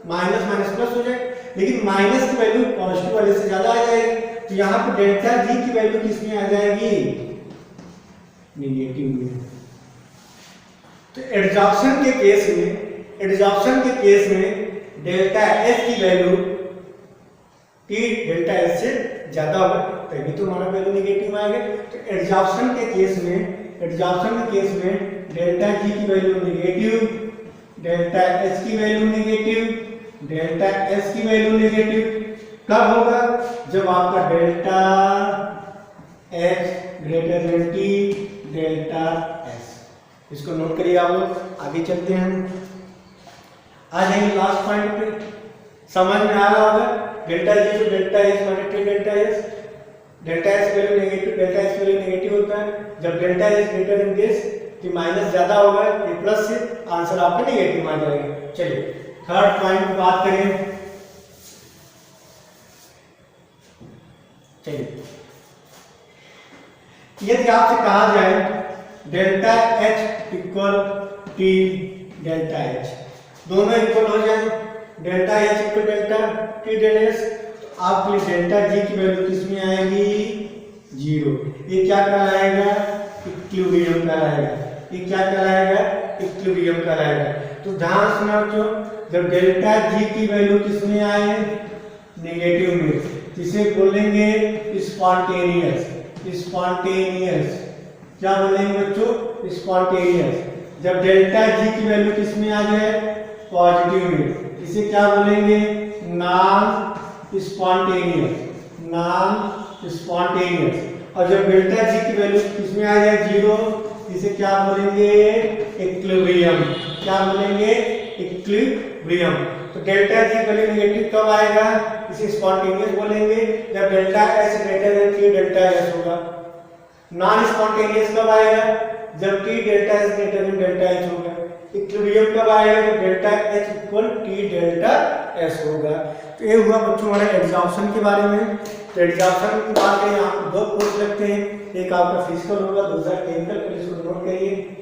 minus minus plus हो जाएगा, लेकिन माइनस की वैल्यू पॉजिटिव वाले से ज्यादा आ जाएगी, तो यहाँ पे डेल्टा जी की वैल्यू किसमें आ जाएगी, नेगेटिव में। तो एडजॉर्प्शन के केस में, एडजॉर्प्शन के केस में डेल्टा एस की वैल्यू टी डेल्टा एस से ज्यादा होगा, तभी तो हमारा वैल्यू नेगेटिव आएगा। तो एडजॉर्प्शन के केस में, एडजॉर्प्शन के केस में डेल्टा जी की वैल्यू नेगेटिव, डेल्टा एच की वैल्यू नेगेटिव, डेल्टा एस की वैल्यू नेगेटिव कब होगा, जब आपका delta H greater than T delta S. इसको नोट करिए आप लोग, आगे चलते हैं। आ जाएंगे लास्ट पॉइंट पे, समझ में आ रहा होगा, डेल्टा जी तो delta H minus T delta S, delta S value negative, delta S value negative होता है, जब delta S greater than this तो माइनस ज्यादा होगा, ये प्लस से आंसर आपका नेगेटिव आ जाएगा। चलिए थर्ड पॉइंट की बात करें। चलिए यदि आपसे कहा जाए delta H equal T delta H, दोनों इक्वल हो जाए, delta H equal delta T delta S, तो आपके लिए डेल्टा जी की वैल्यू किसमें आएगी, 0। ये क्या कहलाएगा, इक्विलिब्रियम कहलाएगा, ये क्या कहलाएगा, इक्विलिब्रियम कहलाएगा। तो ध्यान सुना बच्चों, जब डेल्टा जी की वैल्यू किसमें आए, नेगेटिव में, इसे बोलेंगे स्पॉन्टेनियस, स्पॉन्टेनियस, क्या बोलेंगे बच्चों, स्पॉन्टेनियस। जब डेल्टा जी की वैल्यू किसमें आ जाए, पॉजिटिव में, इसे क्या बोलेंगे, नॉन स्पॉन्टेनियस, नॉन स्पॉन्टेनियस। और जब डेल्टा जी की वैल्यू किसमें आ जाए, 0, इसे क्या बोलेंगे, इक्विलिब्रियम, क्या बोलेंगे, इक्विलिब्रियम। तो डेल्टा जी वैल्यू नेगेटिव कब आएगा, इसे स्पॉन्टेनियस बोलेंगे, जब delta S greater than T delta S होगा। नॉन स्पॉन्टेनियस कब आएगा, जब T delta S greater than delta H होगा। इक्विलिब्रियम कब आएगा, जब delta H equal T delta S होगा। तो ये हुआ बच्चों हमारे एडजॉर्प्शन के बारे में। तो एडजॉर्प्शन की बात करें, आपको दो कोर्स लगते हैं, एक आपका फिजिकल होगा, दूसरा केमिकल, फिर इसको नोट करिए।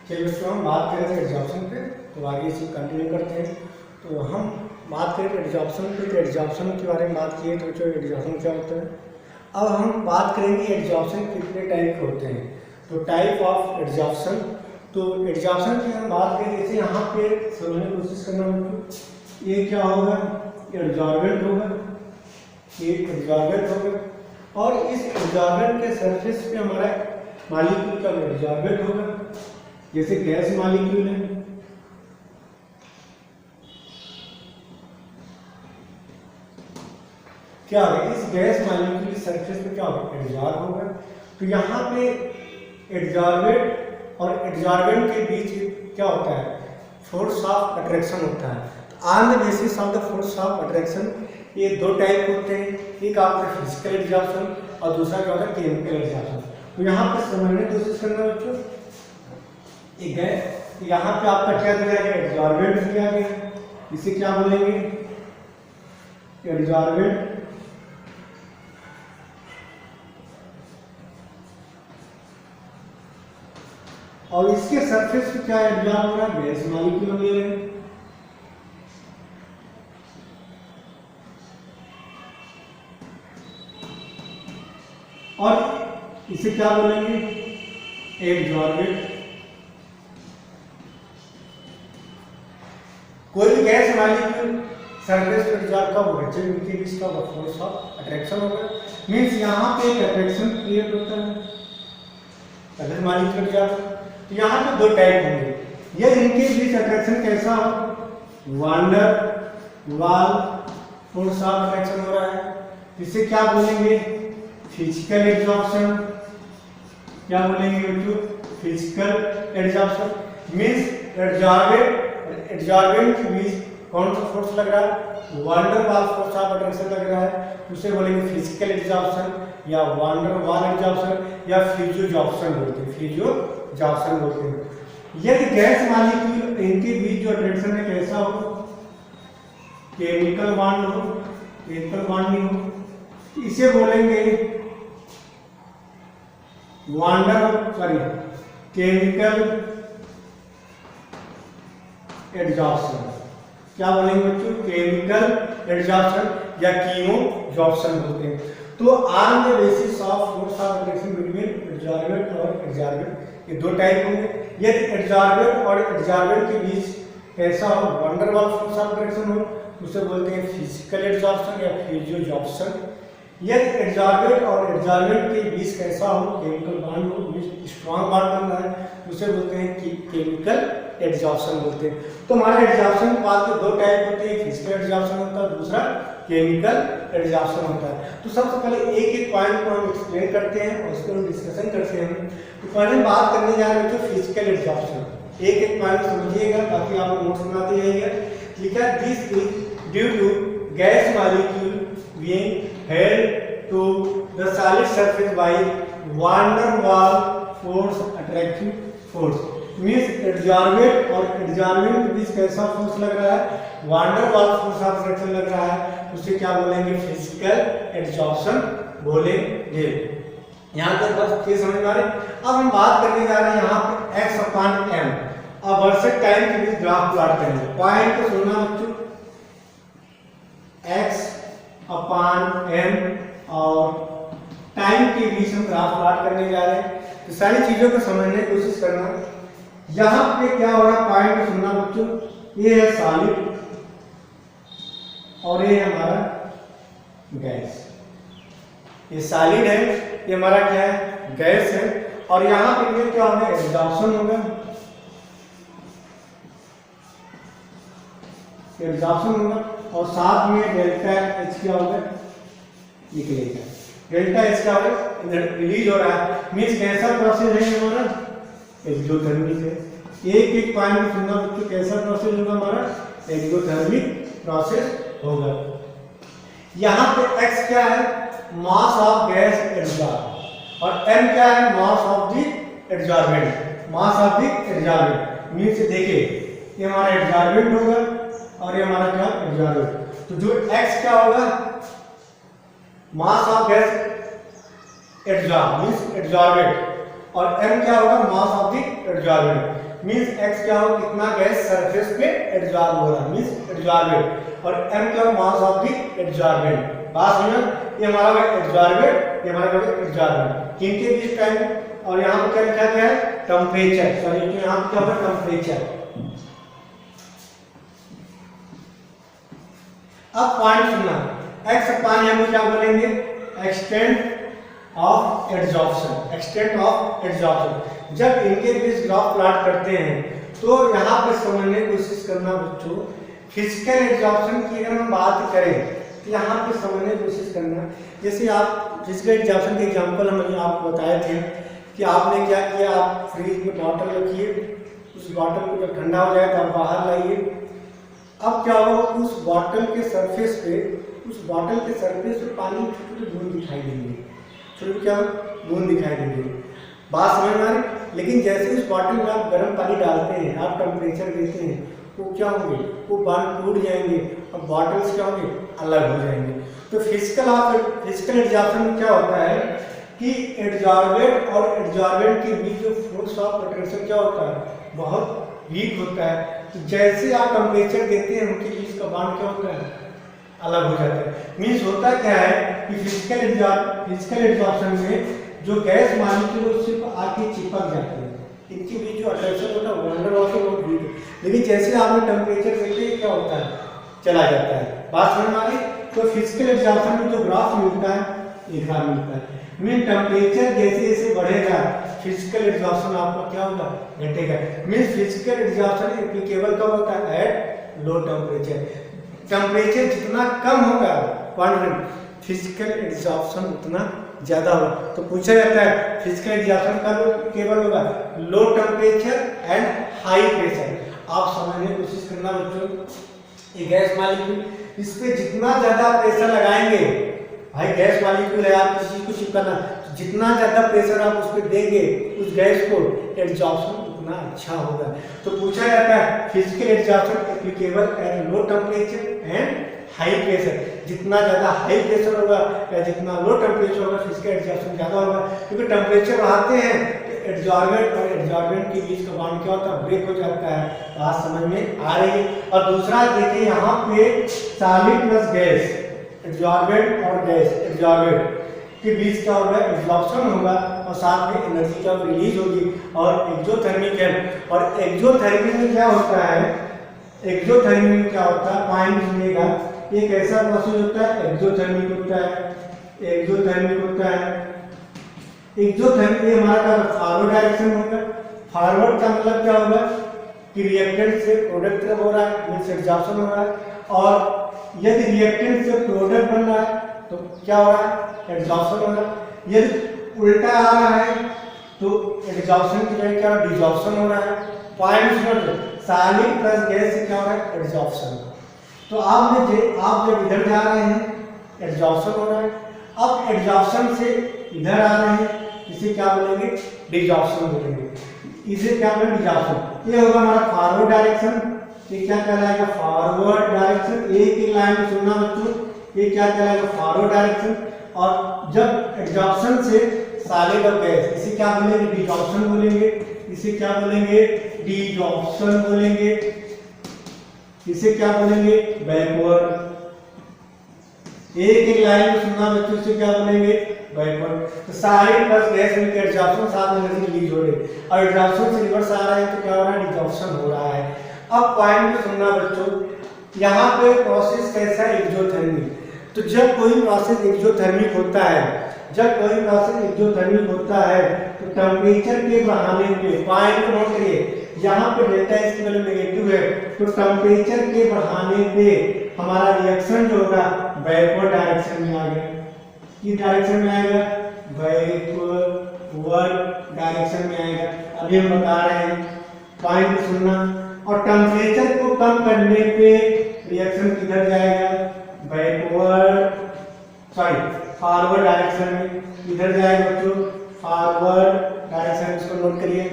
चलिए दोस्तों हम बात करें थे एडजॉर्प्शन पे, तो आगे इसे कंटिन्यू करते हैं। तो हम बात करें एडजॉर्प्शन पे, तो एडजॉर्प्शन के बारे में बात किए, तो जो एडजॉर्प्शन क्या होता है। अब हम बात करेंगे एडजॉर्प्शन कितने टाइप के होते हैं, तो टाइप ऑफ एडजॉर्प्शन। तो एडजॉर्प्शन की हम बात करें, जैसे यहाँ पे समझने की कोशिश करना होगी, ये क्या होगा, एडजॉर्बेंट होगा, ये एडजॉर्बेंट होगा, और इस एडजॉर्बेंट के सरफेस पे हमारा मॉलिक्यूल का एडजॉर्बेंट होगा, जैसे गैस मॉलिक्यूल है, क्या है, इस गैस मॉलिक्यूल की सरफेस पे क्या होगा, एडजॉर्ब होगा। तो यहाँ पे एडजॉर्बेंट और एडजॉर्बेंट के बीच क्या होता है, फोर्स ऑफ अट्रैक्शन होता है। On the basis of the force of attraction, ये दो टाइप होते हैं, एक आपका फिजिकल एडजॉर्प्शन और दूसरा क्या होता है, केमिकल एडजॉर्प्शन। तो यहाँ पे समझने की कोशिश करना बच्चों, एक है यहाँ पे आपका क्या दिया गया, एडजॉर्बेंट दिया गया, इसे क्या बोलेंगे, एडजॉर्बेंट। और इसके सरफेस पे क्या एडजॉर्ब हो रहा है, गैस मॉलिक्यूल ले रहे हैं। और इसे क्या बोलेंगे, एडजॉर्बेंट। कोई भी गैस मॉलिक्यूल सरफेस पर एडजॉर्ब कब होगा, जब इनके बीच का फोर्स ऑफ अट्रैक्शन होगा। मींस यहाँ पे एक अट्रैक्शन क्रिएट होता है अगर मॉलिक्यूल एडजॉर्ब। तो यहाँ पे दो टाइप होंगे, ये इनके बीच अट्रैक्शन कैसा हो, वांडर वाल फोर्स ऑफ अट्रैक्शन हो रहा है, इसे क्या बोलेंगे? Physical absorption. क्या बोलेंगे बच्चों? Physical absorption means absorbent means कौन सा फोर्स लग रहा है? वांडर वाल फोर्स ऑफ अट्रैक्शन लग रहा है, उसे बोलेंगे फिजिकल एब्जॉर्प्शन या वांडर वाल एब्जॉर्प्शन या फ्यूजियोजॉर्प्शन बोलते हैं, फ्यूजियोजॉर्प्शन बोलते हैं। यदि गैस मॉलिक्यूल इनके बीच जो अट्रैक्शन है कैसा हो? केमिकल बॉन्ड हो, केमिकल बॉन्डिंग हो, इसे बोलेंगे केमिकल एब्जॉर्प्शन। क्या बोलेंगे बच्चों? केमिकल एब्जॉर्प्शन या कीमोजॉर्प्शन बोलते हैं। तो on the basis of force of attraction between absorbent और एब्जॉर्बेंट, ये दो टाइप होंगे। यदि एब्जॉर्बेंट और एब्जॉर्बेंट के बीच कैसा हो? वान डर वाल फोर्स ऑफ अट्रैक्शन हो, उसे बोलते हैं फिजिकल एब्जॉर्प्शन या फ्यूजियोजॉर्प्शन। यदि एब्जॉर्बेंट और एब्जॉर्बेंट के बीच कैसा हो? केमिकल बॉन्ड हो, स्ट्रॉन्ग बॉन्ड बन रहा है, उसे बोलते हैं कि केमिकल एब्जॉर्प्शन बोलते हैं। तो हमारे एब्जॉर्प्शन के बाद दो टाइप होते हैं, फिजिकल एब्जॉर्प्शन होता है, दूसरा केमिकल एब्जॉर्प्शन होता है। तो सबसे पहले एक एक पॉइंट को हम एक्सप्लेन करते हैं और उसको हम डिस्कशन करते हैं। तो पहले बात करने जा रहे हैं तो फिजिकल एब्जॉर्प्शन। एक एक पॉइंट समझिएगा ताकि आप नोट्स बनाते जाइएगा। ठीक है, this is due to gas molecule being held to the solid surface by van der Waal force attracting force means absorbent और एब्जॉर्बेंट के बीच कैसा फोर्स लग रहा है? van der Waal force of attraction लग रहा है, उसे क्या बोलेंगे? फिजिकल एब्जॉर्प्शन बोलेंगे। यहाँ तक बस ये समझ में आ रही। अब हम बात करने जा रहे हैं यहाँ पे x अपॉन m। अब वर्सेट टाइम के बीच ग्राफ प्लॉट करेंगे। पॉइंट को सुनना बच्चों, x अपॉन m और टाइम के बीच हम ग्राफ प्लॉट करने जा रहे हैं। तो सारी चीजों को समझने की कोशिश करना। यहाँ पे क्या हो रहा है? पॉइंट को सुनना बच्चों, ये है सॉलिड और ये हमारा गैस। ये सॉलिड है, ये हमारा क्या है? गैस है। और यहाँ पे ये क्या होगा? एब्जॉर्प्शन होगा, एब्जॉर्प्शन होगा और साथ में डेल्टा एच क्या होगा? निकलेगा। डेल्टा एच क्या होगा? रिलीज हो रहा है, मींस कैसा प्रोसेस है हमारा? एक्सोथर्मिक है। एक एक पॉइंट सुनना बच्चों, कैसा प्रोसेस होगा हमारा? एक्सोथर्मिक प्रोसेस होगा। यहाँ पे x क्या है? मास ऑफ गैस एब्जॉर्ब और m क्या है? Mass of the absorbent. Mass of the absorbent means देखिए ये हमारा एब्जॉर्बेंट होगा और ये हमारा क्या? एब्जॉर्बेंट। तो जो x क्या होगा? Mass of gas absorb means absorbent और m क्या होगा? Mass of the absorbent means x क्या होगा? कितना गैस सरफेस पे एब्जॉर्ब हो रहा है मींस एब्जॉर्बेंट और m क्या होगा? Mass of the absorbent. बात समझ? ये हमारा एब्जॉर्बेंट, ये हमारा एब्जॉर्बेंट। किनके बीच टाइम और यहाँ पे क्या लिखा गया है? टेम्परेचर। सॉरी, यहाँ पे क्या होगा? टेम्परेचर। अब पॉइंट सुनना, x अपॉन m क्या बोलेंगे? Extent of absorption. Extent of absorption. जब इनके बीच ग्राफ प्लॉट करते हैं तो यहाँ पे समझने की कोशिश करना बच्चों, फिजिकल एब्जॉर्प्शन की अगर हम बात करें तो यहाँ पे समझने की कोशिश करना। जैसे आप फिजिकल एब्जॉर्प्शन के एग्जांपल हमने आपको बताए थे कि आपने क्या किया? आप फ्रिज में बॉटल रखिए, उस बॉटल को जब ठंडा हो जाए तो आप बाहर लाइए। अब क्या होगा? उस बॉटल के सरफेस पे, उस बॉटल के सरफेस पे पानी छोटे छोटे बूंद दिखाई देंगे, छोटे क्या बूंद दिखाई देंगे। बात समझ में आ रही? लेकिन जैसे उस बॉटल में आप गर्म पानी डालते हैं, आप टेम्परेचर देते हैं, वो क्या होंगे? वो बांध टूट जाएंगे और बॉटल्स क्या होंगे? अलग हो जाएंगे। तो फिजिकल एब्जॉर्प्शन में क्या होता है कि एब्जॉर्बेंट और एब्जॉर्बेंट के बीच जो फोर्स ऑफ अट्रैक्शन क्या होता है? बहुत वीक होता है। तो जैसे आप टेम्परेचर देते हैं उनके बीच का बॉन्ड क्या होता है? अलग हो जाता है। मीन्स होता क्या है कि फिजिकल एब्जॉर्प्शन में जो गैस मॉलिक्यूल सिर्फ आके चिपक जाते हैं, इनके बीच जो अट्रैक्शन होता है वंडर वाल से बहुत वीक है। लेकिन जैसे आपने टेम्परेचर देते हैं क्या होता है? चला जाता है। बात समझ में आ रही? तो फिजिकल एब्जॉर्प्शन में जो ग्राफ मिलता है, एक ग्राफ मिलता है। मीन टेम्परेचर जैसे जैसे बढ़ेगा फिजिकल एब्जॉर्प्शन आपका क्या होगा? घटेगा। मीन्स फिजिकल एब्जॉर्प्शन एप्लीकेबल कब होता है? At low temperature. टेम्परेचर जितना कम होगा फिजिकल एब्जॉर्प्शन उतना ज्यादा होगा। तो पूछा जाता है फिजिकल एब्जॉर्प्शन का केवल होगा low temperature and high pressure. आप समझने की कोशिश करना बच्चों, ये गैस मालिक्यूल, इस पे जितना ज्यादा प्रेशर लगाएंगे, भाई गैस मालिक्यूल है, आप किसी चीज को चिपकाना, जितना ज्यादा प्रेशर आप उस पर देंगे उस गैस को, एब्जॉर्प्शन उतना अच्छा होगा। तो पूछा जाता है physical absorption applicable at low temperature and high pressure. जितना ज्यादा हाई प्रेशर होगा या जितना लो टेम्परेचर होगा फिजिकल एब्जॉर्प्शन ज्यादा होगा, क्योंकि टेम्परेचर बढ़ाते हैं तो एब्जॉर्बेंट और एब्जॉर्बेंट के बीच का बॉन्ड क्या होता है, ब्रेक हो जाता है। बात समझ में आ रही है। और दूसरा देखिए यहाँ पे सॉलिड प्लस गैस, एब्जॉर्बेंट और गैस, एब्जॉर्बेंट के बीच क्या होगा, एब्जॉर्प्शन होगा और साथ में एनर्जी का रिलीज होगी। और एक्सोथर्मिक है, और एक्सोथर्मिक में क्या होता है, एक्सोथर्मिक में क्या होता है, पॉइंट सुनिएगा, एक ऐसा प्रोसेस होता है एक्सोथर्मिक होता है, एक्सोथर्मिक होता है। एक्सोथर्मिक ये हमारा फॉरवर्ड डायरेक्शन होगा। फॉरवर्ड का मतलब क्या होगा कि रिएक्टेंट से प्रोडक्ट कब हो रहा है, मींस एब्जॉर्प्शन हो रहा है। और यदि रिएक्टेंट से प्रोडक्ट बन रहा है तो क्या हो रहा है, एब्जॉर्प्शन हो रहा है। यदि उल्टा आ रहा है तो एब्जॉर्प्शन की जगह क्या, डिसॉर्प्शन हो रहा है। पॉइंट सॉलिड प्लस गैस से क्या हो रहा है, एब्जॉर्प्शन। तो आप जब इधर जा रहे हैं एब्जॉर्प्शन हो रहा है, अब एब्जॉर्प्शन से इधर आ रहे हैं, इसे क्या बोलेंगे, डिसॉर्प्शन बोलेंगे। इसे क्या बोलेंगे, डिसॉर्प्शन। ये होगा हमारा फॉरवर्ड डायरेक्शन, ये क्या कहलाएगा, फॉरवर्ड डायरेक्शन। एक लाइन में सुनना बच्चों, ये क्या कहलाएगा, फॉरवर्ड डायरेक्शन। और जब एब्जॉर्प्शन से सॉलिड और गैस, इसे क्या बोलेंगे, डिसॉर्प्शन बोलेंगे। इसे क्या बोलेंगे, डिसॉर्प्शन बोलेंगे। इसे क्या बोलेंगे, बैकवर्ड। एक लाइन में सुनना बच्चों, इसे क्या बोलेंगे, बैकवर्ड। तो सॉलिड प्लस गैस मिलकर एब्जॉर्प्शन, साथ में एनर्जी रिलीज हो रही है, और एब्जॉर्प्शन से रिवर्स आ रहा है तो क्या हो रहा है, डिसॉर्प्शन हो रहा है। अब पॉइंट में सुनना बच्चों, यहाँ पे प्रोसेस कैसा है, एक्सोथर्मिक। तो जब कोई प्रोसेस एक्सोथर्मिक होता है, जब कोई प्रोसेस एक्सोथर्मिक होता है तो टेम्परेचर के बढ़ाने पे, पॉइंट को नोट करिए, यहाँ पे डेल्टा एस की वैल्यू नेगेटिव है, तो टेम्परेचर के बढ़ाने पे हमारा रिएक्शन जो होगा बैकवर्ड डायरेक्शन में आ गया। किस डायरेक्शन में आएगा, बैकवर्ड डायरेक्शन में आएगा। अभी हम बता रहे हैं, पॉइंट सुनना। और टेम्परेचर को कम करने पे रिएक्शन किधर जाएगा, बैकवर्ड, फॉरवर्ड डायरेक्शन में। इधर जाएगा बच्चों, फॉरवर्ड डायरेक्शन, इसको नोट करिए।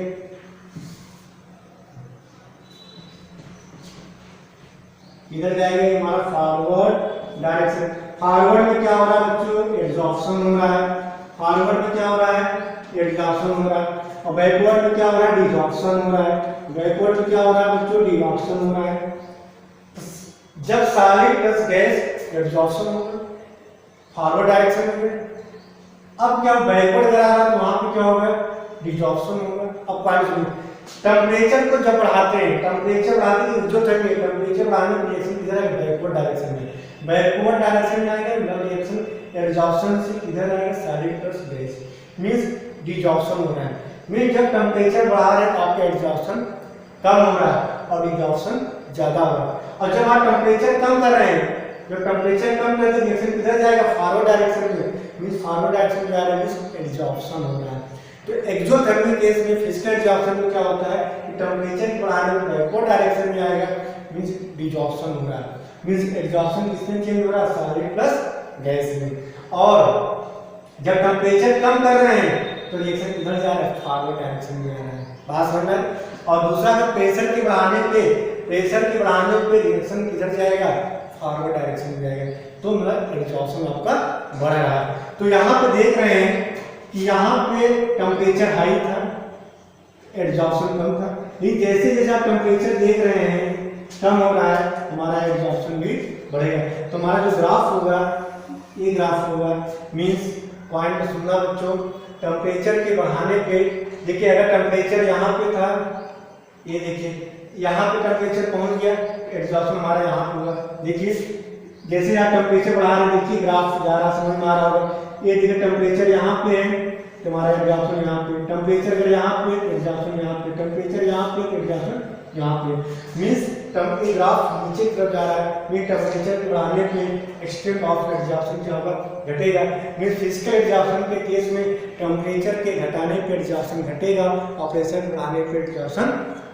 इधर जाएगा हमारा फॉरवर्ड डायरेक्शन। फॉरवर्ड में क्या हो रहा है बच्चों, एब्जॉर्प्शन हो रहा है। फॉरवर्ड में क्या हो रहा है, एब्जॉर्प्शन हो रहा है। और बैकवर्ड में क्या हो रहा है, डिसॉर्प्शन हो रहा है। बैकवर्ड में क्या हो रहा है बच्चों, डिसॉर्प्शन हो रहा है। जब सॉलिड प्लस गैस एब्जॉर्प्शन होगा फॉरवर्ड डायरेक्शन में, अब क्या बैकवर्ड करा रहा है तो वहां पे क्या होगा, डिसॉर्प्शन होगा। अब पॉइंट सुनिए, टेम्परेचर को जब बढ़ाते हैं, टेम्परेचर बढ़ाते हैं एक्सोथर्मिक, टेम्परेचर बढ़ाने पर रिएक्शन किधर आएगा, बैकवर्ड डायरेक्शन में। बैकवर्ड डायरेक्शन में आएगा रिएक्शन एब्जॉर्प्शन से इधर आएगा solid plus gas, means desorption हो रहा है। मींस जब टेम्परेचर बढ़ा रहे हैं तो आपका एब्जॉर्प्शन कम हो रहा है और डिसॉर्प्शन ज्यादा हो रहा है। और जब आप टेम्परेचर कम कर रहे हैं, जब टेम्परेचर कम कर रहे हैं रिएक्शन किधर जाएगा, फॉरवर्ड डायरेक्शन में, मींस फॉरवर्ड डायरेक्शन में जा रहा है, मींस एब्जॉर्प्शन हो रहा है। तो एक्सोथर्मिक केस में फिजिकल एब्जॉर्प्शन में क्या होता है कि टेम्परेचर बढ़ाने पर बैकवर्ड डायरेक्शन में आएगा, मींस डिसॉर्प्शन हो रहा है। मींस एब्जॉर्प्शन किसमें चेंज हो रहा है, सॉलिड प्लस गैस में। और जब टेम्परेचर कम कर रहे हैं तो रिएक्शन किधर जा रहा है, फॉरवर्ड डायरेक्शन में आ रहा है। बात समझ में। और दूसरा जब प्रेशर के बढ़ाने पे रिएक्शन किधर जाएगा, फॉरवर्ड डायरेक्शन में जाएगा। तो मतलब एब्जॉर्प्शन आपका बढ़ रहा है। तो यहाँ पे देख रहे हैं कि यहाँ पे टेम्परेचर हाई था, एब्जॉर्प्शन कम था। लेकिन जैसे जैसे आप टेम्परेचर देख रहे हैं कम हो रहा है, हमारा एब्जॉर्प्शन भी बढ़ेगा। तो हमारा जो ग्राफ होगा, ये ग्राफ होगा, मींस पॉइंट सुनना बच्चों, टेम्परेचर के बढ़ाने पे देखिए, अगर टेम्परेचर यहाँ पे था, ये देखिए यहाँ पे टेम्परेचर पहुंच गया, एब्जॉर्प्शन हमारा यहाँ पे होगा। देखिए जैसे आप टेम्परेचर बढ़ा रहे हैं, देखिए ग्राफ जा रहा, समझ में आ रहा होगा। ये देखिए टेम्परेचर यहाँ पे है तो हमारा एब्जॉर्प्शन यहाँ पे, टेम्परेचर अगर यहाँ पे एब्जॉर्प्शन यहाँ पे, टेम्परेचर यहाँ पे एब्जॉर्प्शन यहाँ पे। मींस ग्राफ नीचे की तरफ जा रहा है, मीन टेम्परेचर को बढ़ाने पे एक्सट्रीम ऑफ एग्जॉर्प्शन क्या होगा, घटेगा। मीन फिजिकल एग्जॉर्प्शन के केस में टेम्परेचर के घटाने पे एग्जॉर्प्शन घटेगा, ऑपरेशन बढ़ाने पे एग्जॉर्प्शन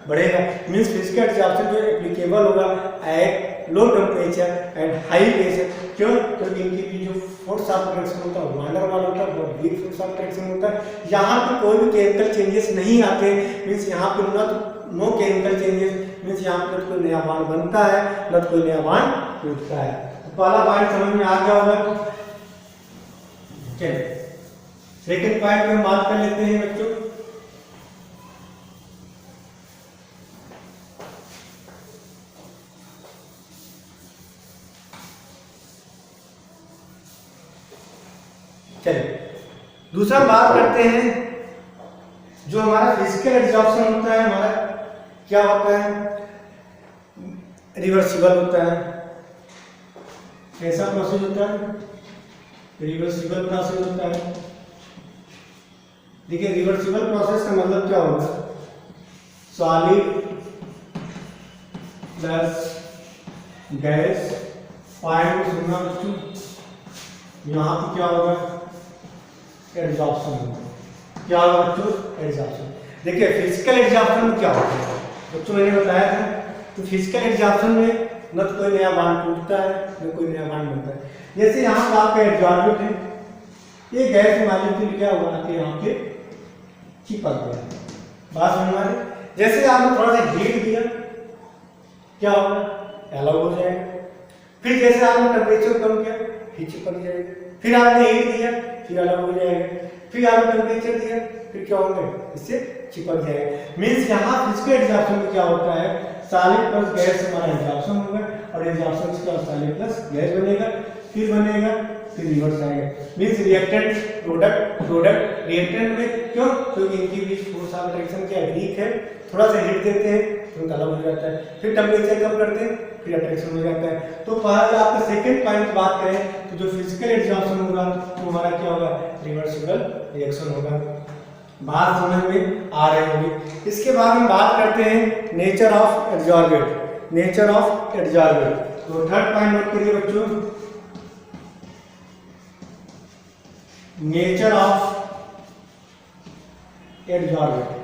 बढ़ेगा। मीन्स फिजिकल एग्जॉर्प्शन जो एप्लीकेबल होगा at low temperature and high pressure. क्यों? क्योंकि इनकी भी जो फोर्स ऑफ ट्रैक्शन होता है वो नॉर्मल होता है, बहुत वीक फोर्स ऑफ ट्रैक्शन होता है। यहाँ पे कोई भी केमिकल चेंजेस नहीं आते, मीन्स यहाँ पे नो केमिकल चेंजेस, मीन्स यहाँ पे कोई नया बॉन्ड बनता है न कोई नया बॉन्ड टूटता है। तो पहला पॉइंट समझ में आ गया होगा। चलिए सेकेंड पॉइंट में बात कर लेते हैं बच्चों। चलिए दूसरा बात करते हैं, जो हमारा फिजिकल एग्जॉर्प्शन होता है हमारा क्या होता है, रिवर्सिबल होता है। कैसा प्रोसेस होता है? रिवर्सिबल प्रोसेस होता है। देखिए रिवर्सिबल प्रोसेस का मतलब क्या होगा, सॉलिड प्लस गैस, पॉइंट को सुनना बच्चों, यहाँ पे क्या होगा, एग्जॉर्प्शन होगा। क्या होगा बच्चों? एग्जॉर्प्शन। देखिए फिजिकल एग्जॉर्प्शन में क्या होता है बच्चों, मैंने बताया था, तो फिजिकल एग्जॉर्प्शन में न तो कोई नया बॉन्ड टूटता है न कोई नया बॉन्ड बनता है। जैसे यहाँ पर आपका एडजॉर्बेंट है, ये गैस मॉलिक्यूल क्या हुआ कि यहाँ पे चिपक गया। बात समझ में आ रही? जैसे आपने थोड़ा सा हीट दिया क्या होगा, अलग हो जाएगा। फिर जैसे आपने टेम्परेचर कम किया फिर चिपक जाएगा। फिर आपने हीट दिया फिर अलग हो जाएगा। फिर आपने टेम्परेचर दिया फिर क्या होगा, इससे चिपक जाएगा। मीन्स यहाँ फिजिकल एग्जॉर्प्शन में क्या होता है, सॉलिड प्लस गैस से हमारा एग्जॉर्प्शन होगा और एग्जॉर्प्शन से क्या सॉलिड प्लस गैस बनेगा, फिर रिवर्स आएगा। मीन्स रिएक्टेंट प्रोडक्ट रिएक्टेंट में क्यों, क्योंकि इनकी बीच फोर्स ऑफ अट्रैक्शन क्या वीक है, थोड़ा सा हीट देते हैं तो अलग हो जाता है, फिर टेम्परेचर कम करते हैं फिर अट्रैक्शन हो जाता है। तो पहले आपका सेकंड पॉइंट बात करें तो जो फिजिकल एग्जॉर्प्शन होगा तो हमारा क्या होगा, रिवर्सिबल रिएक्शन होगा। बात समझ में आ रही होगी। इसके बाद हम बात करते हैं nature of adsorbent. Nature of adsorbent, तो थर्ड पॉइंट नोट करिए बच्चों, नेचर ऑफ एड्जॉर्बेंट।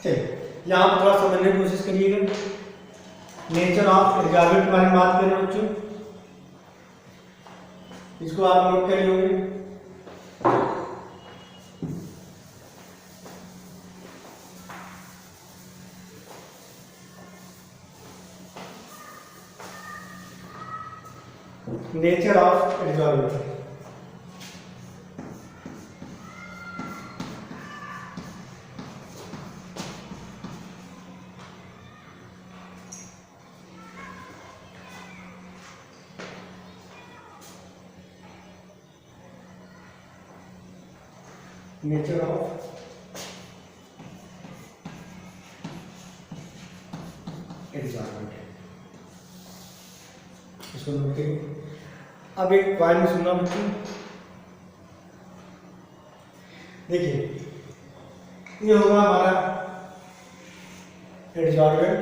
चलिए यहाँ पर थोड़ा समझने की कोशिश करिएगा। नेचर ऑफ एड्जॉर्बेंट के बारे में बात करें बच्चों, इसको आप नोट कर लोगे। Nature of adsorbent, nature of adsorbent, इसको नोट करिए। अब एक पॉइंट सुनना बच्चों, देखिए ये होगा हमारा एड्जॉर्बेंट।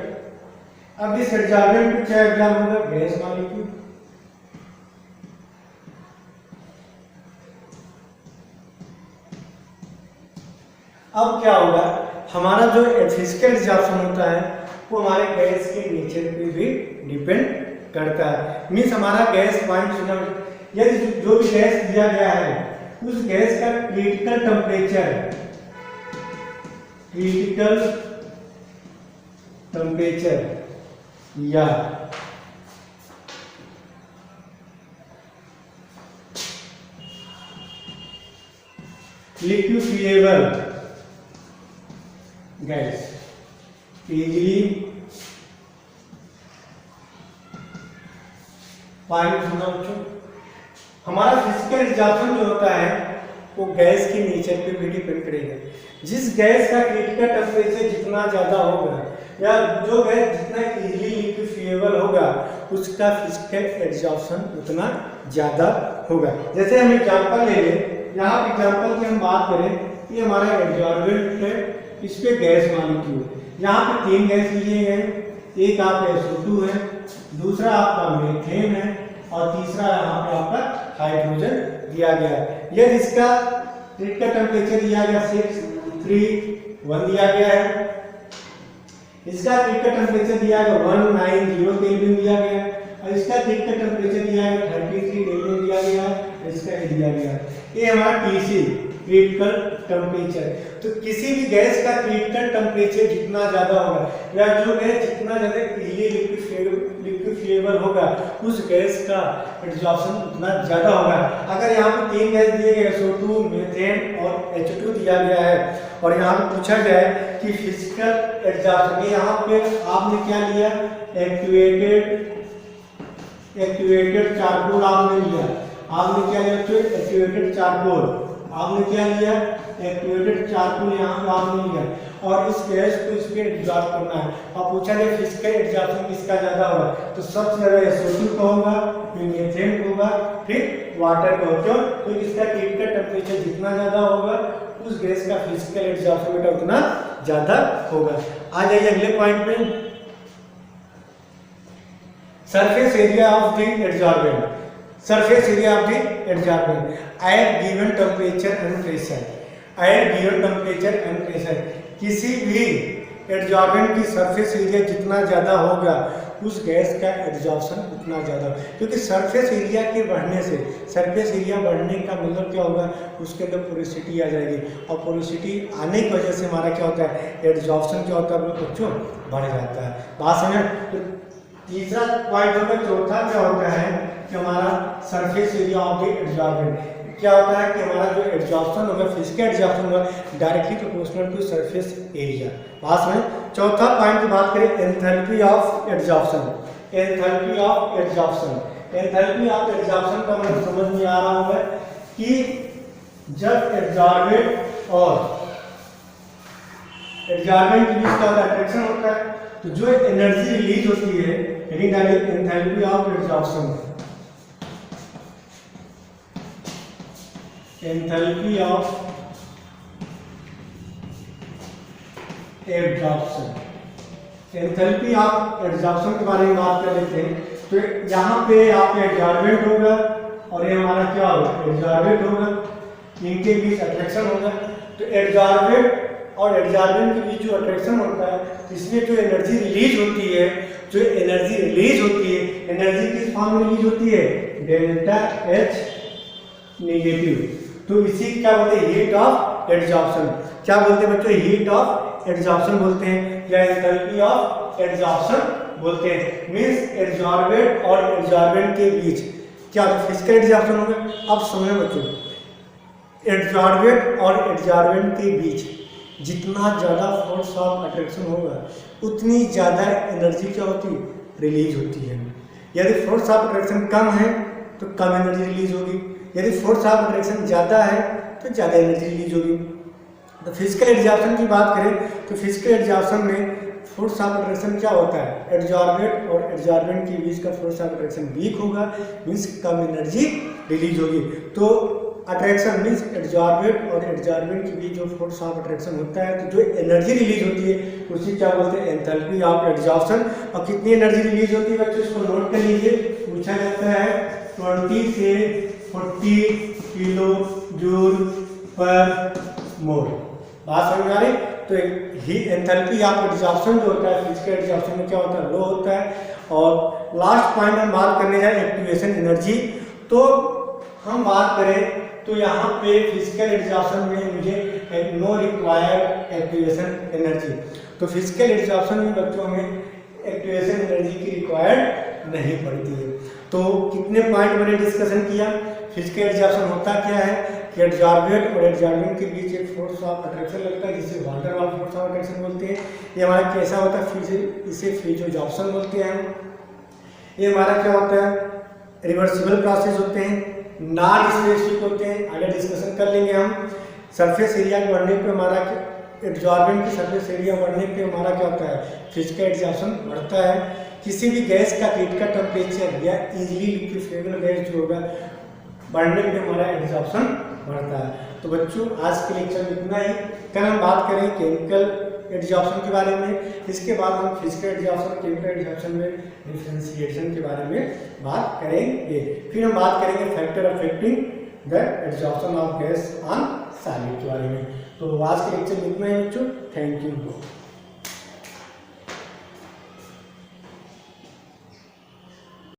अब इस एड्जॉर्बेंट में क्या एग्जाम होगा, गैस मॉलिक्यूल। अब क्या होगा, हमारा जो फिजिकल एग्जॉर्प्शन होता है वो हमारे गैस के नेचर पे भी डिपेंड करता है। मीन्स हमारा गैस पॉइंट सुना, यदि जो भी गैस दिया गया है उस गैस का क्रिटिकल टेम्परेचर या लिक्विफिएबल गैस इजीली पॉइंट सुना बच्चों, हमारा फिजिकल एग्जॉर्प्शन जो होता है वो गैस के नेचर पे भी डिपेंड करेगा। जिस गैस का क्रिटिकल टेम्परेचर जितना ज्यादा होगा या जो गैस जितना इजीली लिक्विफिएबल होगा उसका फिजिकल एग्जॉर्प्शन उतना ज्यादा होगा। जैसे हम एग्जांपल ले लें, यहाँ एग्जांपल की हम बात करें, ये हमारा एडजॉर्बेंट है, इस पे गैस मॉलिक्यूल, यहाँ पे 3 गैस लिए हैं, एक आपका SO2 है, दूसरा आपका मीथेन है और तीसरा यहाँ पे आपका हाइड्रोजन दिया गया है। यदि इसका क्रिटिकल टेम्परेचर दिया गया 631 दिया गया है, इसका क्रिटिकल टेम्परेचर दिया गया 190 केल्विन दिया गया है और इसका क्रिटिकल टेम्परेचर दिया गया 33 केल्विन दिया गया है, इसका दिया गया है। ये हमारा TC क्रिटिकल टेम्परेचर। तो किसी भी गैस का क्रिटिकल टेम्परेचर जितना ज्यादा होगा या जो गैस जितना ज्यादा इजीली लिक्विफिएबल होगा उस गैस का एब्जॉर्प्शन उतना ज्यादा होगा। अगर यहाँ पे 3 गैस दिए गए SO2, मीथेन और H2 दिया गया है और यहाँ पे पूछा जाए कि फिजिकल एब्जॉर्प्शन, यहाँ पे आपने क्या लिया, एक्टिवेटेड चारकोल आपने लिया, आपने क्या लिया तो एक्टिवेटेड चारकोल, आपने क्या लिया एक्टिवेटेड चारकोल यहाँ पे आपने लिया और इस गैस को इस पे एब्जॉर्ब करना है। अब पूछा जाए फिजिकल एब्जॉर्प्शन किसका ज्यादा होगा, तो सबसे ज्यादा SO2 का होगा, फिर मीथेन का होगा, फिर वाटर का होगा। क्यों? तो इसका क्रिटिकल टेम्परेचर जितना ज्यादा होगा उस गैस का फिजिकल एब्जॉर्प्शन बेटा उतना ज्यादा होगा। आ जाइए अगले पॉइंट पे, surface area of the absorbent. Surface area of the absorbent at given temperature and pressure, at given temperature and pressure, किसी भी एब्जॉर्बेंट की सरफेस एरिया जितना ज़्यादा होगा उस गैस का एब्जॉर्प्शन उतना ज़्यादा, क्योंकि सरफेस एरिया के बढ़ने से, सरफेस एरिया बढ़ने का मतलब क्या होगा, उसके अंदर पोरोसिटी आ जाएगी और पोरोसिटी आने की वजह से हमारा क्या होता है, एब्जॉर्प्शन क्या होता है बच्चों, बढ़ जाता है। बात समझ। तो तीसरा पॉइंट होगा, चौथा क्या होता है कि हमारा surface area of the absorbent क्या होता है कि हमारा जो एब्जॉर्प्शन होगा, फिजिकल एब्जॉर्प्शन होगा directly proportional to surface area. पास में चौथा पॉइंट की बात करें, enthalpy of absorption. Enthalpy of absorption, enthalpy of absorption का मतलब समझ में आ रहा होगा कि जब एब्जॉर्बेंट और एब्जॉर्बेंट के बीच का अट्रैक्शन होता है तो जो एनर्जी रिलीज होती है, enthalpy of absorption, enthalpy of absorption, enthalpy of absorption के बारे में बात कर लेते हैं। तो यहाँ पे आपका एब्जॉर्बेंट होगा और ये हमारा क्या होगा, एब्जॉर्बेंट होगा, इनके बीच अट्रैक्शन होगा। तो एब्जॉर्बेंट और एब्जॉर्बेंट के बीच जो अट्रैक्शन होता है इसमें जो एनर्जी रिलीज होती है, जो एनर्जी रिलीज होती है, एनर्जी किस फॉर्म में रिलीज होती है, डेल्टा H नेगेटिव। तो इसी क्या बोलते हैं, हीट ऑफ एब्जॉर्प्शन। क्या बोलते हैं बच्चों, हीट ऑफ एब्जॉर्प्शन बोलते हैं या एंथैल्पी ऑफ एब्जॉर्प्शन बोलते हैं। मींस एब्जॉर्बेंट और एब्जॉर्बेंट के बीच क्या फिजिकल एब्जॉर्प्शन होगा। अब समझो बच्चों, एब्जॉर्बेंट और एब्जॉर्बेंट के बीच जितना ज़्यादा फोर्स ऑफ अट्रैक्शन होगा उतनी ज़्यादा एनर्जी क्या होती है, रिलीज होती है। यदि फोर्स ऑफ अट्रैक्शन कम है तो कम एनर्जी रिलीज होगी, यदि फोर्स ऑफ अट्रैक्शन ज़्यादा है तो ज़्यादा एनर्जी रिलीज होगी। तो फिजिकल एब्जॉर्प्शन की बात करें तो फिजिकल एब्जॉर्प्शन में फोर्स ऑफ अट्रैक्शन क्या होता है, एब्जॉर्बेंट और एब्जॉर्बेंट के बीच का फोर्स ऑफ अट्रैक्शन वीक होगा, मीन्स कम एनर्जी रिलीज होगी। तो अट्रैक्शन मीन्स एब्जॉर्बेंट और एब्जॉर्बेंट के बीच जो फोर्स ऑफ अट्रैक्शन होता है तो जो एनर्जी रिलीज होती है उसी क्या बोलते हैं, एंथैल्पी ऑफ एब्जॉर्प्शन। और कितनी एनर्जी रिलीज होती है बच्चों, इसको नोट कर लीजिए, पूछा जाता है 20 से 40 किलो जूल पर मोल। बात समझ आ रही। तो ही एंथैल्पी ऑफ एब्जॉर्प्शन जो होता है फिजिकल एब्जॉर्प्शन में क्या होता है, लो होता है। और लास्ट पॉइंट हम बात करने जाए एक्टिवेशन एनर्जी। तो हम बात करें तो यहाँ पे फिजिकल एब्जॉर्प्शन में मुझे नो रिक्वायर्ड एक्टिवेशन एनर्जी, तो फिजिकल एब्जॉर्प्शन में बच्चों में एक्टिवेशन एनर्जी की रिक्वायर्ड नहीं पड़ती है। तो कितने पॉइंट मैंने डिस्कशन किया, फिजिकल एब्जॉर्प्शन होता क्या है कि एब्जॉर्बेंट और एब्जॉर्बेंट के बीच एक फोर्स ऑफ अट्रैक्शन लगता है जिसे van der Waals force of attraction बोलते हैं। ये हमारा कैसा होता है, इसे फ्रीजोजॉर्प्शन बोलते हैं। ये हमारा क्या होता है, रिवर्सिबल प्रोसेस होते हैं, नॉन स्पेसिफिक होते हैं, आगे डिस्कशन कर लेंगे हम। सरफेस एरिया के बढ़ने पे हमारा एब्जॉर्बेंट की सरफेस एरिया बढ़ने पे हमारा क्या होता है, फिजिकल एब्जॉर्प्शन बढ़ता है। किसी भी गैस का क्रिटिकल टेम्परेचर या इजीली लिक्विफिएबल गैस जो होगा बढ़ने पे हमारा एब्जॉर्प्शन बढ़ता है। तो बच्चों आज के लेक्चर में इतना ही। कल हम बात करेंगे केमिकल एडिजॉर्प्शन के बारे में, इसके बाद हम फिजिकल एडिजॉर्प्शन, केमिकल एडिजॉर्प्शन में डिफरेंशिएशन के बारे में बात करेंगे। फिर हम बात करेंगे factor affecting the adsorption of gas on solid के बारे में। तो आज के लेक्चर में इतना ही बच्चों, थैंक यू।